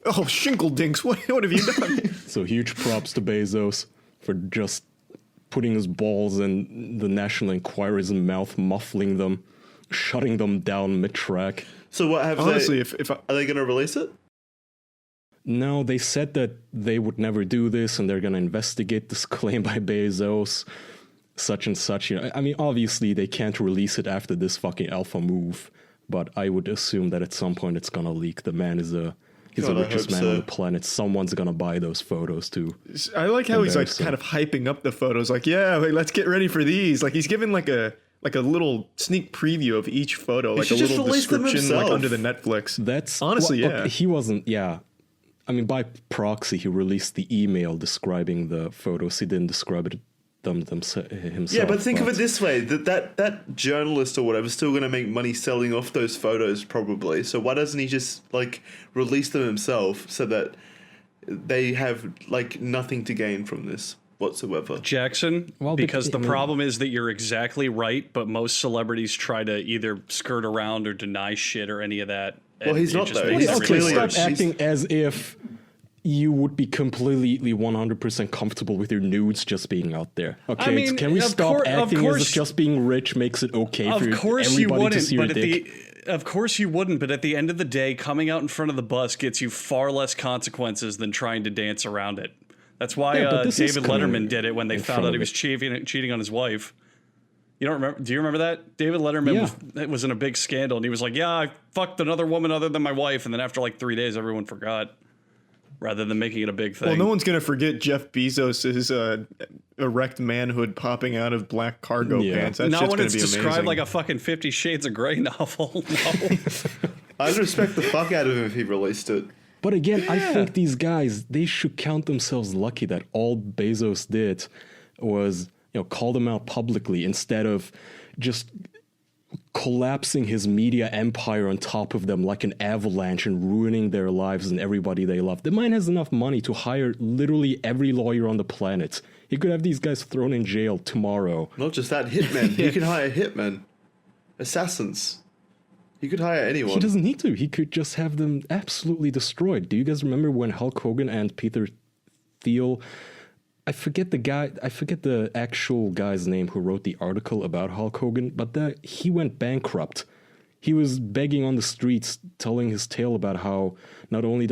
Oh, Shinkledinks, what have you done? So huge props to Bezos for just putting his balls in the National Enquirer's mouth, muffling them, shutting them down mid-track. So what have Honestly, they? if I, Are they going to release it? No, they said that they would never do this and they're going to investigate this claim by Bezos, such and such. You know, I mean, obviously they can't release it after this fucking alpha move, but I would assume that at some point it's going to leak. The man is he's God, the I richest hope man on so. the planet. Someone's going to buy those photos too. I like how he's like Embarrassing. kind of hyping up the photos, like, yeah, like, let's get ready for these. Like he's given like a little sneak preview of each photo, like a should just little release them description, like himself. under the Netflix. That's Honestly, well, yeah. okay, he wasn't. Yeah, I mean, by proxy, he released the email describing the photos. He didn't describe it himself. Yeah, but think of it this way: that journalist or whatever is still going to make money selling off those photos, probably. So why doesn't he just like release them himself so that they have like nothing to gain from this whatsoever? Jackson, Well, because but- the problem is that you're exactly right, but most celebrities try to either skirt around or deny shit or any of that. Well, and he's it not, just though. makes He's it Okay, clearly ridiculous. stop she's- acting as if you would be completely 100% comfortable with your nudes just being out there. Okay, I mean, can we of stop of acting as course- if just being rich makes it okay for Of course you everybody to wouldn't, see your but dick? of course you wouldn't. But at the end of the day, coming out in front of the bus gets you far less consequences than trying to dance around it. That's why Yeah, but this is David coming Letterman did it when they in found front out of he was cheating on his wife. You don't remember? Do you remember that? David Letterman was in a big scandal, and he was like, "Yeah, I fucked another woman other than my wife," and then after like 3 days, everyone forgot. Rather than making it a big thing. Well, no one's gonna forget Jeff Bezos' erect manhood popping out of black cargo Yeah. pants. That Not shit's when gonna it's be described amazing. like a fucking 50 Shades of Grey novel. No. I'd respect the fuck out of him if he released it. But again, I think these guys, they should count themselves lucky that all Bezos did was, call them out publicly instead of just collapsing his media empire on top of them like an avalanche and ruining their lives and everybody they love. The man has enough money to hire literally every lawyer on the planet. He could have these guys thrown in jail tomorrow. Not just that, hitmen. He can hire hitmen, assassins. He could hire anyone. He doesn't need to. He could just have them absolutely destroyed. Do you guys remember when Hulk Hogan and Peter Thiel, I forget the actual guy's name who wrote the article about Hulk Hogan, but he went bankrupt. He was begging on the streets, telling his tale about how not only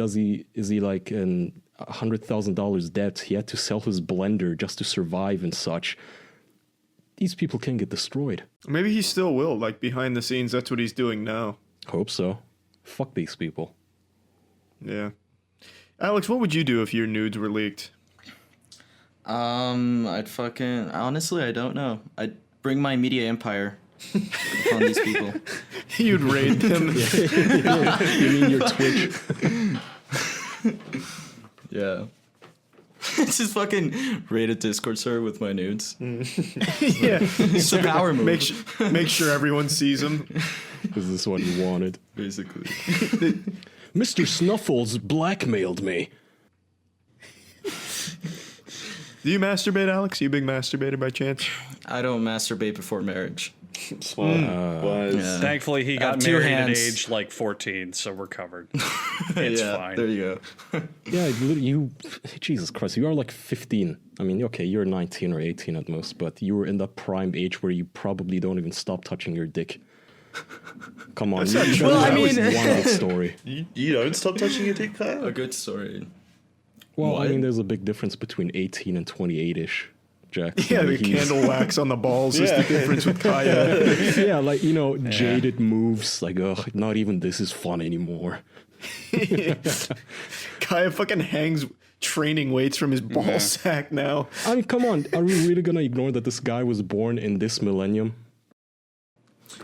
is he like in $100,000 debt, he had to sell his blender just to survive and such. These people can get destroyed. Maybe he still will. Like behind the scenes, that's what he's doing now. Hope so. Fuck these people. Yeah. Alex, what would you do if your nudes were leaked? I'd fucking honestly, I don't know. I'd bring my media empire on these people. You'd raid them. You mean your Twitch? Yeah. Just fucking raid a Discord server with my nudes. Yeah. It's a power move, Make sure everyone sees them. Is this what you wanted? basically. Mr. Snuffles blackmailed me. Do you masturbate, Alex? You a big masturbator by chance? I don't masturbate before marriage. Smart. Wise. Yeah. Thankfully, he got two married at hands. age like 14, so we're covered. It's Yeah, fine. there you go. Yeah, Jesus Christ, you are like 15. I mean, okay, you're 19 or 18 at most, but you were in that prime age where you probably don't even stop touching your dick. Come on, not true. Well, I that was mean- one good story. You don't stop touching your dick, Kyle? A good story. Well, I What? mean, there's a big difference between 18 and 28-ish, Jack. Yeah, I the mean, he's- candle wax on the balls is the difference with Kaya. Yeah, like, jaded moves, like, ugh, not even this is fun anymore. Kaya fucking hangs training weights from his ball sack now. I mean, come on, are we really gonna ignore that this guy was born in this millennium?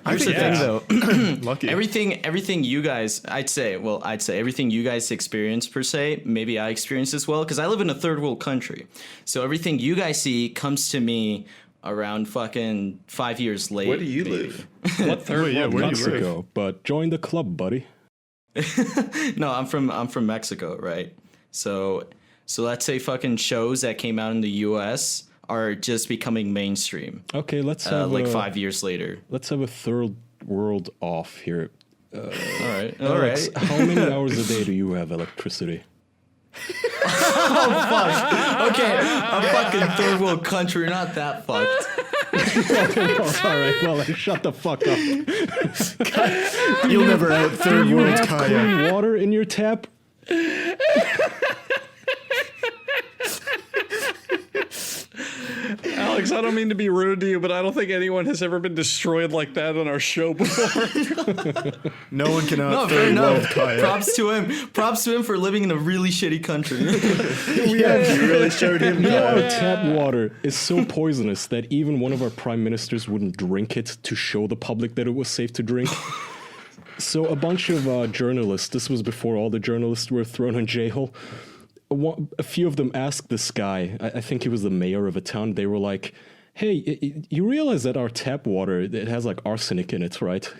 Here's the think thing, though. Lucky. Everything you guys, I'd say everything you guys experience per se, maybe I experience as well, because I live in a third world country. So everything you guys see comes to me around fucking 5 years late. Where do you maybe. live? What third Wait, yeah, world where do you country? live? Mexico, but join the club, buddy. No, I'm from Mexico, right? So let's say fucking shows that came out in the U.S. are just becoming mainstream. Okay, let's have Like a, 5 years later. Let's have a third world off here. All right. Alex, how many hours a day do you have electricity? Okay, I'm fucking third world country, not that fucked. Oh, all right, well, then shut the fuck up. You'll never out third You world have Kaya. clean water in your tap? Alex, I don't mean to be rude to you, but I don't think anyone has ever been destroyed like that on our show before. No one can out No, fair third world enough. Kaya. Props to him. Props to him for living in a really shitty country. You really showed him. Our tap water is so poisonous that even one of our prime ministers wouldn't drink it to show the public that it was safe to drink. So a bunch of journalists, this was before all the journalists were thrown in jail, a few of them asked this guy, I think he was the mayor of a town, they were like, hey, you realize that our tap water, it has like arsenic in it, right?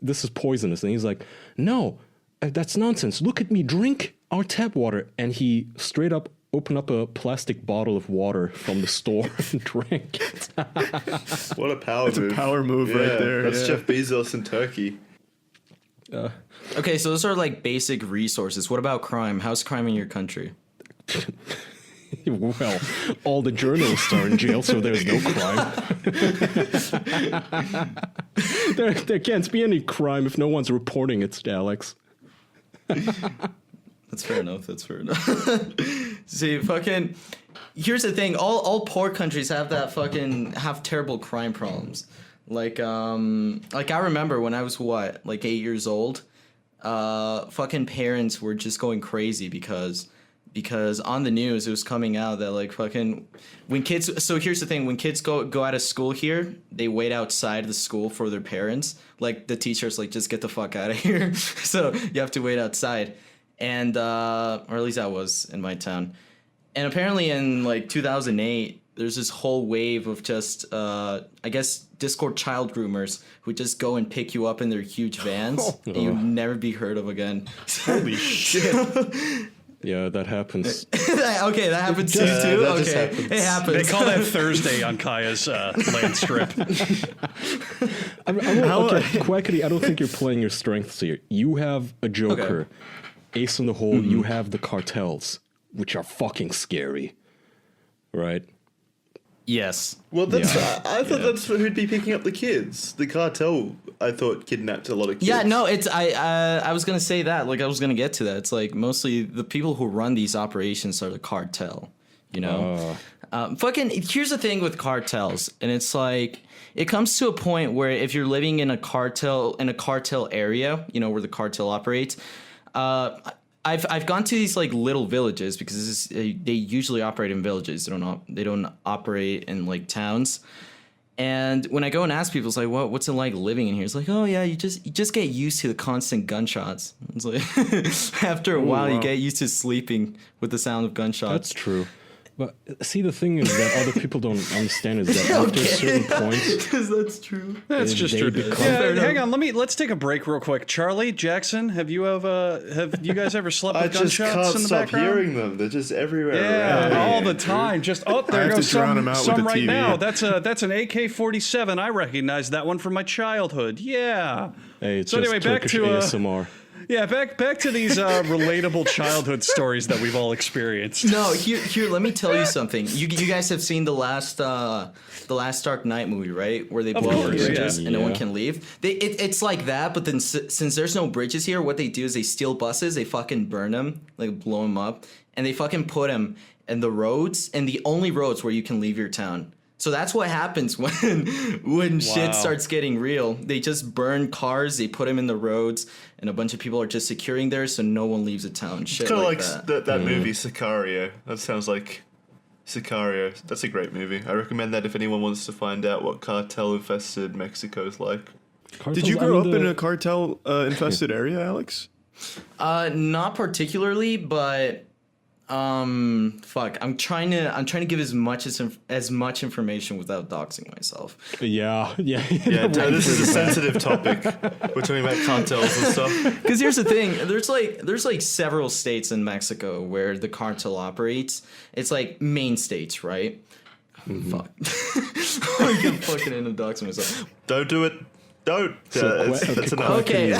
This is poisonous. And he's like, no, that's nonsense. Look at me, drink our tap water. And he straight up opened up a plastic bottle of water from the store and drank it. What a power It's move. a power move Yeah, right there. That's yeah. Jeff Bezos in Turkey. Okay, so those are like basic resources. What about crime? How's crime in your country? Well, all the journalists are in jail, so there's no crime. there can't be any crime if no one's reporting it, Alex. That's fair enough. That's fair enough. See, fucking. Here's the thing. All poor countries have have terrible crime problems. Like I remember when I was like 8 years old, fucking parents were just going crazy because on the news it was coming out that like fucking when kids. So here's the thing: when kids go out of school here, they wait outside the school for their parents. Like the teacher's like, just get the fuck out of here. So you have to wait outside, and or at least that was in my town. And apparently in like 2008, there's this whole wave of just, I guess, Discord child groomers who just go and pick you up in their huge vans and you'll never be heard of again. Holy shit. Yeah, that happens. Okay, that happens to you Yeah, too? that just Okay, happens. it happens. They call that Thursday on Kaya's land strip. Okay, Quackity, I don't think you're playing your strengths here. You have a Joker, Ace in the Hole, you have the Cartels, which are fucking scary, right? Yes. Well, that's Yeah. I thought that's who'd be picking up the kids. The cartel, I thought, kidnapped a lot of kids. Yeah, no, it's I was gonna say that. Like I was gonna get to that. It's like mostly the people who run these operations are the cartel. You know, fucking. Here's the thing with cartels, and it's like it comes to a point where if you're living in a cartel area, you know where the cartel operates. I've gone to these like little villages because they usually operate in villages. They don't operate in like towns. And when I go and ask people, it's like, what's it like living in here? It's like, oh yeah, you just get used to the constant gunshots. It's like after a while, you get used to sleeping with the sound of gunshots. That's true. But see, the thing is that other people don't understand is that after a certain point, Because that's true. That's just they true. become- Yeah, hang on. Let's take a break real quick. Charlie, Jackson, have you guys ever slept I with just gunshots can't in the stop background? hearing them. They're just everywhere. Yeah, around all me. the time. Just there have goes to drown 'em out with some the right TV. now. That's an AK-47. I recognize that one from my childhood. Yeah. hey, it's So just anyway, back Turkish to ASMR. Yeah, back to these relatable childhood stories that we've all experienced. No, here. Let me tell you something. You guys have seen the last Dark Knight movie, right? Where they blow up the course, bridges yeah. and no one can leave. It's like that, but then since there's no bridges here, what they do is they steal buses, they fucking burn them, like blow them up, and they fucking put them in the roads and the only roads where you can leave your town. So that's what happens when shit starts getting real. They just burn cars, they put them in the roads, and a bunch of people are just securing there so no one leaves the town. Shit Kind of like like that movie Sicario. That sounds like Sicario. That's a great movie. I recommend that if anyone wants to find out what cartel-infested Mexico is like. Did you grow up in a cartel infested area, Alex? Not particularly, but fuck. I'm trying to give as much information without doxing myself. Yeah. Yeah, this is a sensitive topic. We're talking about cartels and stuff. Because here's the thing, there's like several states in Mexico where the cartel operates. It's like main states, right? Fuck. I'm getting fucking into doxing myself. Don't do it. Don't. That's enough. Okay.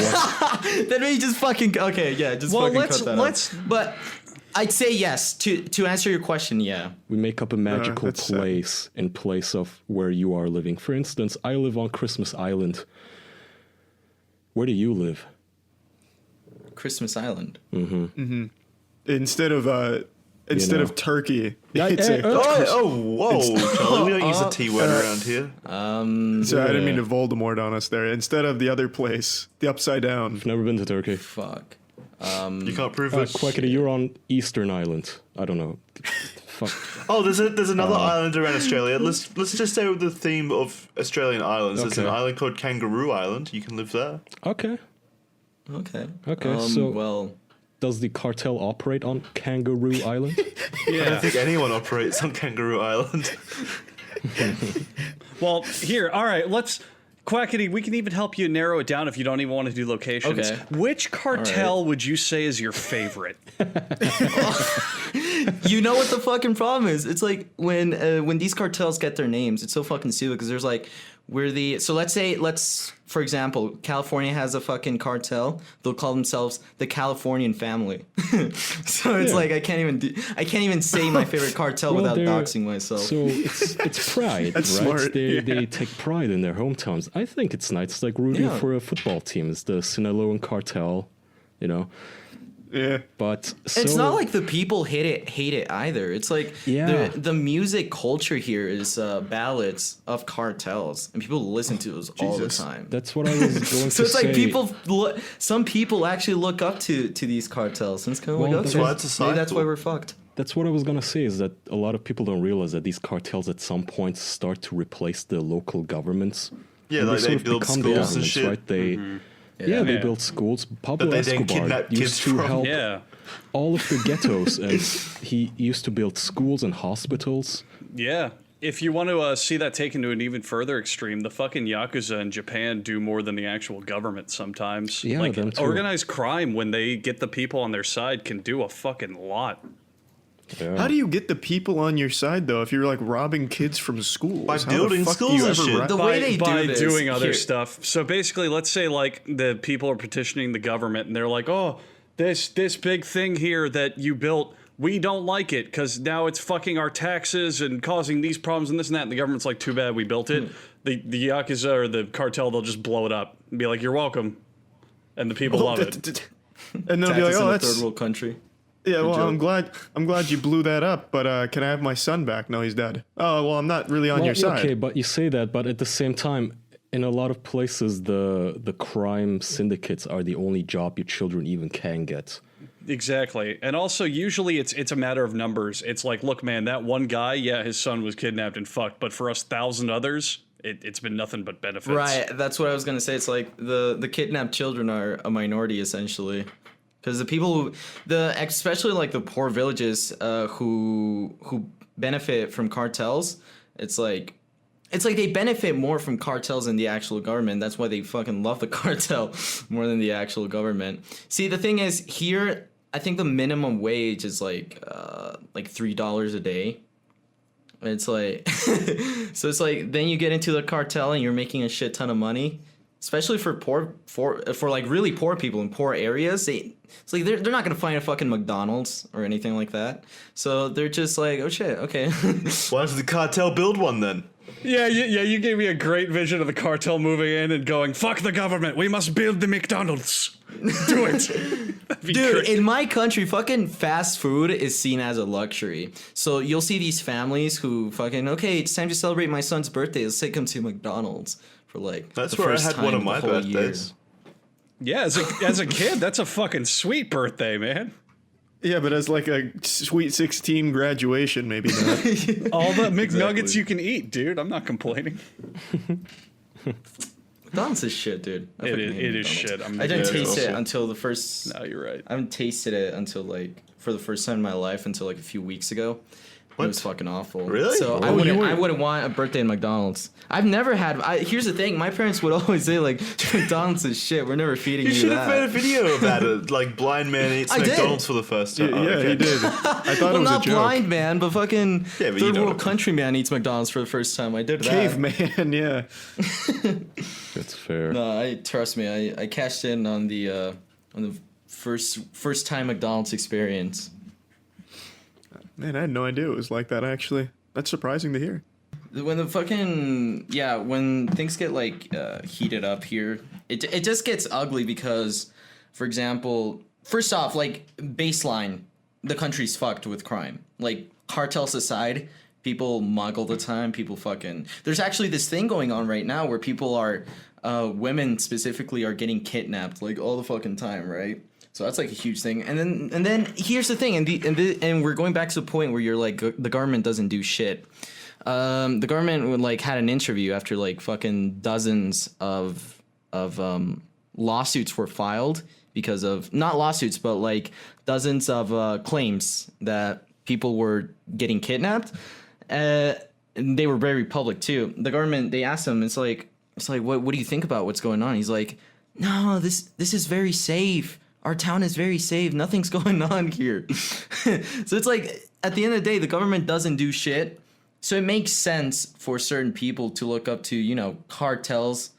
Then we just fucking just fucking cut that out. But I'd say yes. To answer your question, yeah. We make up a magical that's sad. place in place of where you are living. For instance, I live on Christmas Island. Where do you live? Christmas Island. Instead of Turkey, it's Whoa, Charlie, we don't use the T word around here. Sorry, I didn't mean to Voldemort on us there. Instead of the other place, the Upside Down. I've never been to Turkey. Fuck. You can't prove it. Quackity, you're on Eastern Island. I don't know. Fuck. Oh, there's another island around Australia. Let's just stay with the theme of Australian islands. There's an Okay. island called Kangaroo Island. You can live there. Okay. Okay. So Well, does the cartel operate on Kangaroo Island? I don't think anyone operates on Kangaroo Island. Well, here, all right, Quackity, we can even help you narrow it down if you don't even want to do locations. Okay. Which cartel would you say is your favorite? you know what the fucking problem is? It's like when these cartels get their names, it's so fucking stupid because there's like let's for example, California has a fucking cartel. They'll call themselves the Californian Family. So it's like I can't even say my favorite cartel without doxing myself. So it's pride, That's right? smart. They take pride in their hometowns. I think it's nice. It's like rooting for a football team. It's the Sinaloan cartel, you know. Yeah. But It's not like the people hate it either. It's like Yeah. the music culture here is ballads of cartels, and people listen to those all the time. that's what I was going So to it's say. like some people actually look up to these cartels, and it's kind of Well, like, that's okay, why it's a maybe that's cycle. why we're fucked. That's what I was gonna say, is that a lot of people don't realize that these cartels at some point start to replace the local governments. Yeah, And like they sort of build become the schools and governments, shit. right? They Yeah. they Yeah. built schools. Pablo That they then Escobar kidnap kids used to from. help Yeah. all of the ghettos, and he used to build schools and hospitals. Yeah. If you want to see that taken to an even further extreme, the fucking Yakuza in Japan do more than the actual government sometimes. Yeah, like, them too. organized crime, when they get the people on their side, can do a fucking lot. Yeah. How do you get the people on your side though? If you're like robbing kids from schools, By How the building fuck do schools you and ever shit. ra- The way they by do this doing other here- stuff. So basically, let's say like the people are petitioning the government, and they're like, "Oh, this big thing here that you built, we don't like it because now it's fucking our taxes and causing these problems and this and that." And the government's like, "Too bad, we built it." The Yakuza or the cartel, they'll just blow it up and be like, "You're welcome," and the people love it. And they'll be like, Taxes "Oh, in a that's third world country. yeah. Well, joke. I'm glad you blew that up. But can I have my son back? No, he's dead. Oh, well, I'm not really on Well, your side. Okay, but you say that, but at the same time, in a lot of places, the crime syndicates are the only job your children even can get. Exactly. And also, usually it's a matter of numbers. It's like, look, man, that one guy, yeah, his son was kidnapped and fucked, but for us 1,000 others, it's been nothing but benefits. Right, that's what I was gonna say. It's like the kidnapped children are a minority essentially, because the people especially like the poor villages who benefit from cartels. It's like they benefit more from cartels than the actual government. That's why they fucking love the cartel more than the actual government. See, the thing is here, I think the minimum wage is like $3 a day. It's like, so it's like then you get into the cartel and you're making a shit ton of money. especially for like really poor people in poor areas. It's like they're not gonna find a fucking McDonald's or anything like that. So they're just like, oh shit, okay. Why does the cartel build one then? Yeah, you gave me a great vision of the cartel moving in and going, fuck the government, we must build the McDonald's. Do it. Dude, in my country, fucking fast food is seen as a luxury. So you'll see these families who fucking, okay, it's time to celebrate my son's birthday. Let's take him to McDonald's for like That's the where I first had time one of the my whole birthdays. Yeah, as a kid, that's a fucking sweet birthday, man. Yeah, but as like a Sweet 16 graduation, maybe not. All the McNuggets you can eat, dude. I'm not complaining. McDonald's is shit, dude. I It fucking is, hate it is McDonald's. shit. I didn't Yeah, taste it also. until the first. No, you're right. I haven't tasted it until like for the first time in my life until like a few weeks ago. It was fucking awful. Really? So Oh, I wouldn't want a birthday in McDonald's. I've never had. Here's the thing. My parents would always say like McDonald's is shit. We're never feeding you You should that. have made a video about it, like blind man eats I did. McDonald's for the first time. Yeah, he did. I thought Well, it was a not joke. blind man, but fucking Yeah, but you third know. world country man eats McDonald's for the first time. I did that. Caveman, yeah. That's fair. No, trust me. I cashed in on the first time McDonald's experience. Man, I had no idea it was like that, actually. That's surprising to hear. When the fucking when things get like heated up here, it just gets ugly because, for example, first off, like baseline, the country's fucked with crime. Like cartels aside, people mug all the time. People fucking. There's actually this thing going on right now where people are, women specifically, are getting kidnapped like all the fucking time, right? So that's like a huge thing. And then here's the thing, and we're going back to the point where you're like the government doesn't do shit. The government would like had an interview after like fucking dozens of lawsuits were filed because of not lawsuits but like dozens of claims that people were getting kidnapped. And they were very public too. The government, they asked him, it's like what do you think about what's going on? He's like, no, this is very safe. Our town is very safe. Nothing's going on here. So it's like, at the end of the day, the government doesn't do shit. So it makes sense for certain people to look up to, cartels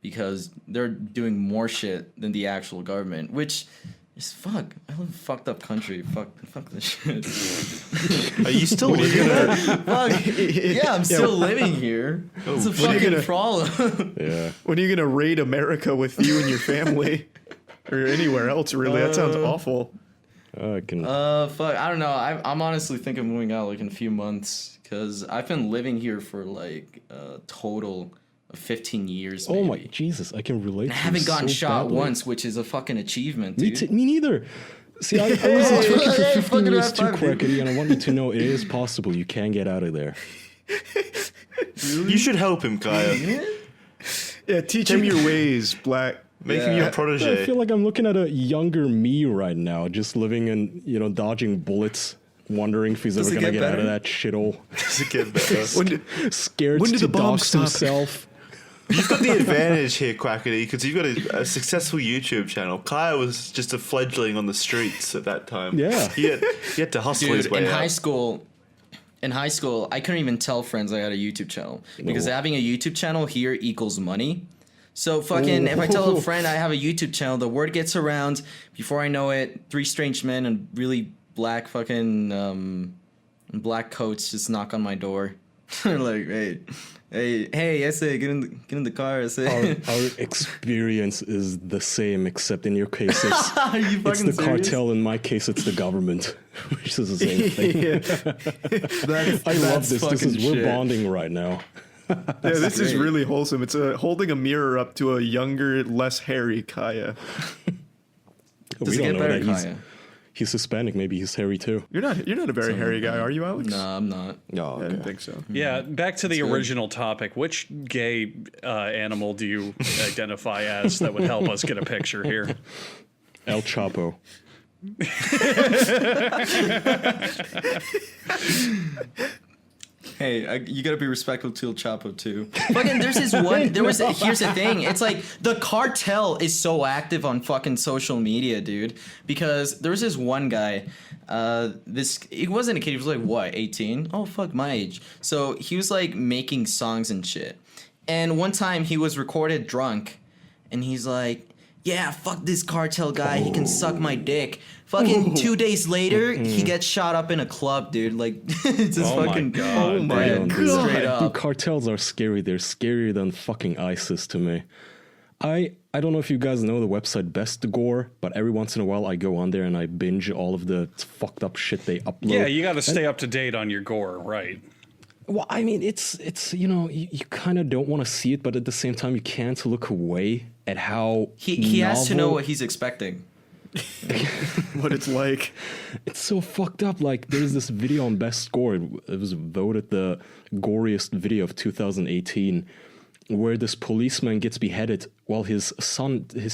because they're doing more shit than the actual government, which is fuck. I live in a fucked up country. Fuck this shit. Are you still living there? Fuck. Yeah, I'm still living here. It's a What are you fucking gonna- problem. Yeah. When are you going to raid America with you and your family? Or anywhere else, really? That sounds awful. I can. Fuck. I don't know. I'm honestly thinking of moving out like in a few months because I've been living here for like a total of 15 years. Oh my maybe. Jesus! I can relate. I haven't gotten so shot badly. once, which is a fucking achievement, Me, dude. me neither. See, I was in Turkey for 15 fucking years high too, five, dude. Quackity, and I want you to know it is possible. You can get out of there. You should help him, Kaya. Yeah, teach him your ways, Black. Make him your I protege. feel like I'm looking at a younger me right now, just living in, dodging bullets, wondering if he's Does ever it gonna get get out of better? that shithole. Does it get better? When did, Scared When did to the bomb dox stop? himself. You've got the advantage here, Quackity, because you've got a successful YouTube channel. Kaya was just a fledgling on the streets at that time. Yeah. He had to hustle his Dude, way in out. high school, I couldn't even tell friends I had a YouTube channel because No. having a YouTube channel here equals money. So fucking, if I tell a friend I have a YouTube channel, the word gets around. Before I know it, 3 strange men in really black fucking black coats just knock on my door. They're like, hey, I say, get in the car. I say, Our experience is the same, except in your case, it's, are you it's fucking the serious? cartel. In my case, it's the government, which is the same thing. I love That's this. This fucking is we're shit. bonding right now. yeah, this is great. really wholesome. It's holding a mirror up to a younger, less hairy Kaya. Does we it don't get know better, that Kaya? he's Hispanic. Maybe he's hairy too. You're not a very hairy guy, are you, Alex? No, I'm not. Oh, I didn't think so. Yeah, back to the good. original topic. Which gay animal do you identify as that would help us get a picture here? El Chapo. Hey, you gotta be respectful to El Chapo too. Fucking, there's this one. Here's the thing. It's like the cartel is so active on fucking social media, dude. Because there was this one guy. He wasn't a kid. He was like what, 18? Oh fuck, my age. So he was like making songs and shit. And one time he was recorded drunk, and he's like, yeah, fuck this cartel guy. He can suck my dick. Fucking 2 days later, he gets shot up in a club, dude. Like, it's just Oh fucking my god. Oh my dead, God. straight Dude, up. cartels are scary. They're scarier than fucking ISIS to me. I don't know if you guys know the website Best Gore, but every once in a while I go on there and I binge all of the fucked up shit they upload. Yeah, you got to stay up to date on your gore, right? Well, I mean, it's you know, you kind of don't want to see it, but at the same time, you can't look away at how He has to know novel- what he's expecting. What it's like. It's so fucked up. Like, there's this video on Best Score. It was voted the goriest video of 2018, where this policeman gets beheaded while his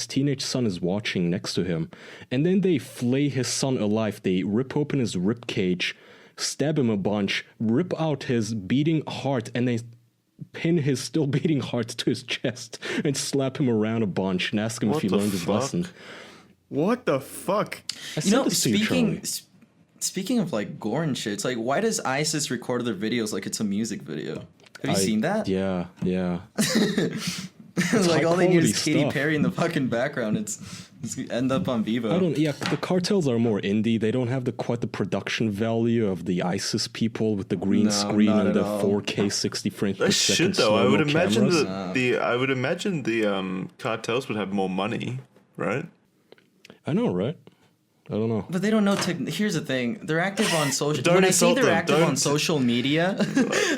teenage son, is watching next to him, and then they flay his son alive. They rip open his rib cage, stab him a bunch, rip out his beating heart, and they pin his still beating heart to his chest and slap him around a bunch and ask him if What he the learned his fuck? lesson. What the fuck? I You said know, this to you, Charlie. speaking of like gore and shit, it's like, why does ISIS record their videos like it's a music video? Have you seen that? Yeah. Like all they need high-quality is Katy stuff. Perry in the fucking background. It's end up on Vivo. The cartels are more indie. They don't have quite the production value of the ISIS people with the green No, screen not and at the all. 4K 60 frames per They second. should though. I would slow-mo imagine cameras. the cartels would have more money, right? I know, right? I don't know. But they don't know. Here's the thing: they're active on social. Don't When I say insult they're them. active Don't- on social media,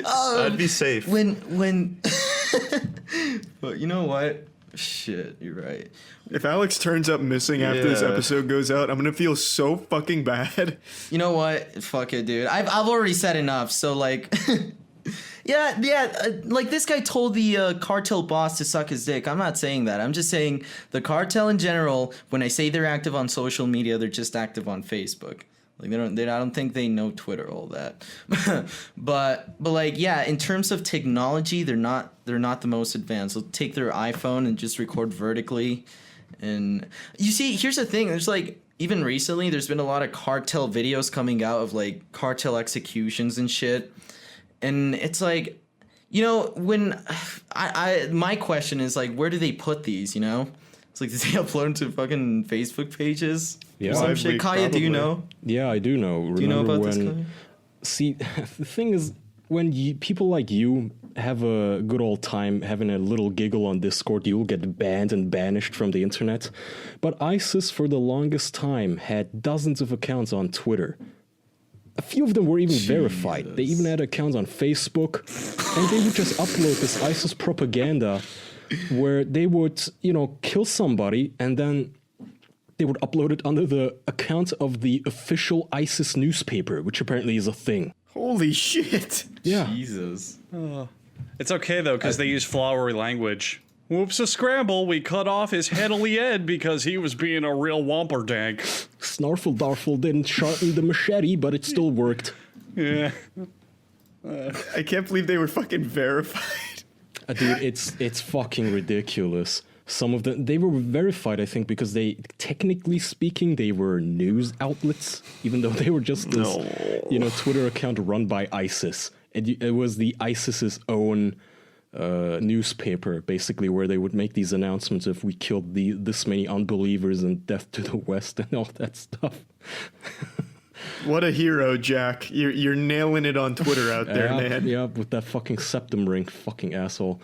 I'd be safe. when. But you know what? Shit, you're right. If Alex turns up missing after this Yeah. episode goes out, I'm gonna feel so fucking bad. You know what? Fuck it, dude. I've already said enough. So like, like this guy told the cartel boss to suck his dick. I'm not saying that. I'm just saying the cartel in general. When I say they're active on social media, they're just active on Facebook. Like I don't think they know Twitter, all that. but like, yeah, in terms of technology, they're not the most advanced. They'll take their iPhone and just record vertically. And you see, here's the thing. There's like, even recently, there's been a lot of cartel videos coming out of like cartel executions and shit. And it's like, you know, when my question is like, where do they put these, you know? It's like, did they upload them to fucking Facebook pages? Yeah. Or some Live shit? leak, Kaya, do you probably. know? Yeah, I do know. Do you know about this, Kaya? See, the thing is, when people like you have a good old time having a little giggle on Discord, you'll get banned and banished from the internet. But ISIS, for the longest time, had dozens of accounts on Twitter. A few of them were even verified. They even had accounts on Facebook. And they would just upload this ISIS propaganda where they would, kill somebody and then they would upload it under the account of the official ISIS newspaper, which apparently is a thing. Holy shit. Yeah. Jesus. It's okay though, because they use flowery language. Whoops a scramble, we cut off his headily head because he was being a real whomperdank. Snarfle didn't sharpen the machete, but it still worked. Yeah. I can't believe they were fucking verified. Dude, it's fucking ridiculous. Some of them, they were verified, I think, because technically speaking, they were news outlets, even though they were just this, Twitter account run by ISIS. It was the ISIS's own newspaper, basically, where they would make these announcements of we killed this many unbelievers and death to the West and all that stuff. What a hero, Jack. You're nailing it on Twitter out there, man. Yeah, with that fucking septum ring, fucking asshole.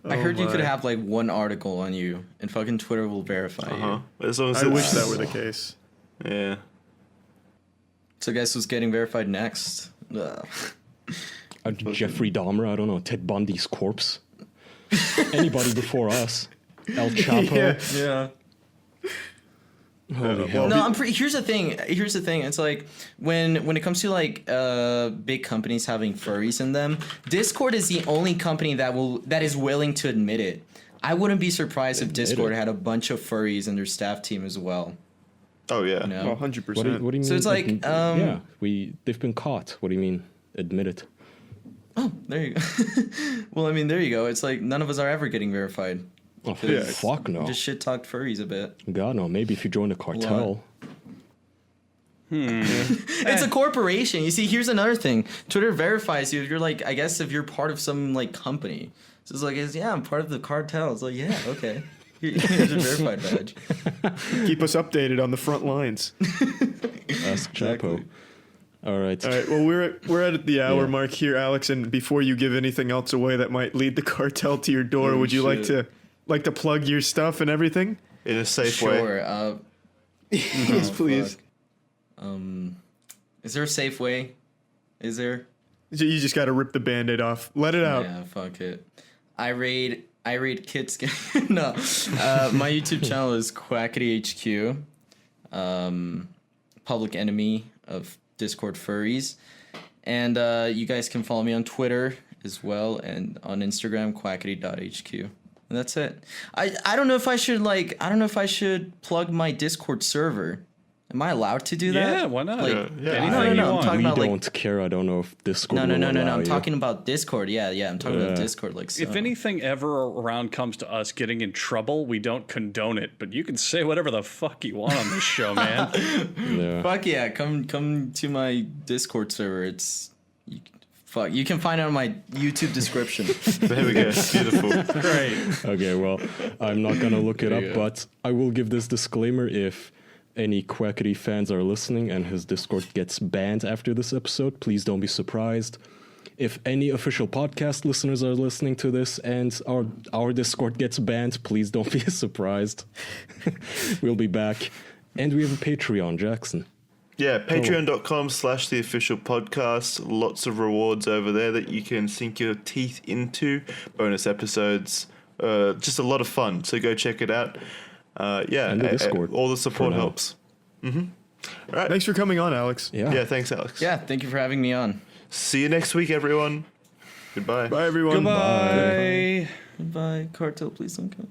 I heard you could my. have like one article on you, and fucking Twitter will verify you. As long as I it's- wish that were the case. Yeah. So guess who's getting verified next? Jeffrey Dahmer, I don't know, Ted Bundy's corpse. Anybody before us. El Chapo. Yeah. Holy hell. No, I'm pretty. Here's the thing. It's like when it comes to like big companies having furries in them, Discord is the only company that is willing to admit it. I wouldn't be surprised if Discord had a bunch of furries in their staff team as well. Oh yeah. You know? 100%. What do you mean? So it's like, they've been caught. What do you mean? Admit it. Oh, there you go. Well, I mean, there you go. It's like none of us are ever getting verified. Oh, Yeah, fuck no. Just shit talked furries a bit. God no. Maybe if you join a cartel. It's a corporation. You see, here's another thing. Twitter verifies you if you're like, I guess if you're part of some like company. So it's like, yeah, I'm part of the cartel. It's like, yeah, okay. Here's a verified badge. Keep us updated on the front lines. Ask Chapo. All right. All right. Well, we're at the hour Yeah. mark here, Alex. And before you give anything else away that might lead the cartel to your door, would you like to plug your stuff and everything? In a safe way. Sure. Yes, please. Fuck. Is there a safe way? Is there? You just got to rip the Band-Aid off. Let it out. Yeah, fuck it. I raid kids. No, my YouTube channel is Quackity HQ, public enemy of Discord furries, and you guys can follow me on Twitter as well and on Instagram quackity.hq. And that's it. I don't know if I should plug my Discord server. Am I allowed to do that? Yeah, why not? Yeah. Anything No, you I'm want. talking We about don't care. I don't know if Discord No, will allow I'm you. talking about Discord. Yeah, I'm talking about Discord. Like, so. If anything ever around comes to us getting in trouble, we don't condone it, but you can say whatever the fuck you want on this show, man. Yeah. Fuck yeah, come to my Discord server. You can find it on my YouTube description. There we go. Beautiful. Great. Okay, well, I'm not gonna look it up, Yeah. but I will give this disclaimer if any Quackity fans are listening and his Discord gets banned after this episode, please don't be surprised. If any official podcast listeners are listening to this and our Discord gets banned, please don't be surprised. We'll be back. And we have a Patreon, Jackson. Yeah, patreon.com/the official podcast. Lots of rewards over there that you can sink your teeth into. Bonus episodes. Just a lot of fun. So go check it out. Yeah, And the Discord, all the support for now. helps. All right. Thanks for coming on, Alex. Yeah, thanks, Alex. Yeah, thank you for having me on. See you next week, everyone. Goodbye. Bye, everyone. Goodbye. Goodbye, Cartel. Please don't come.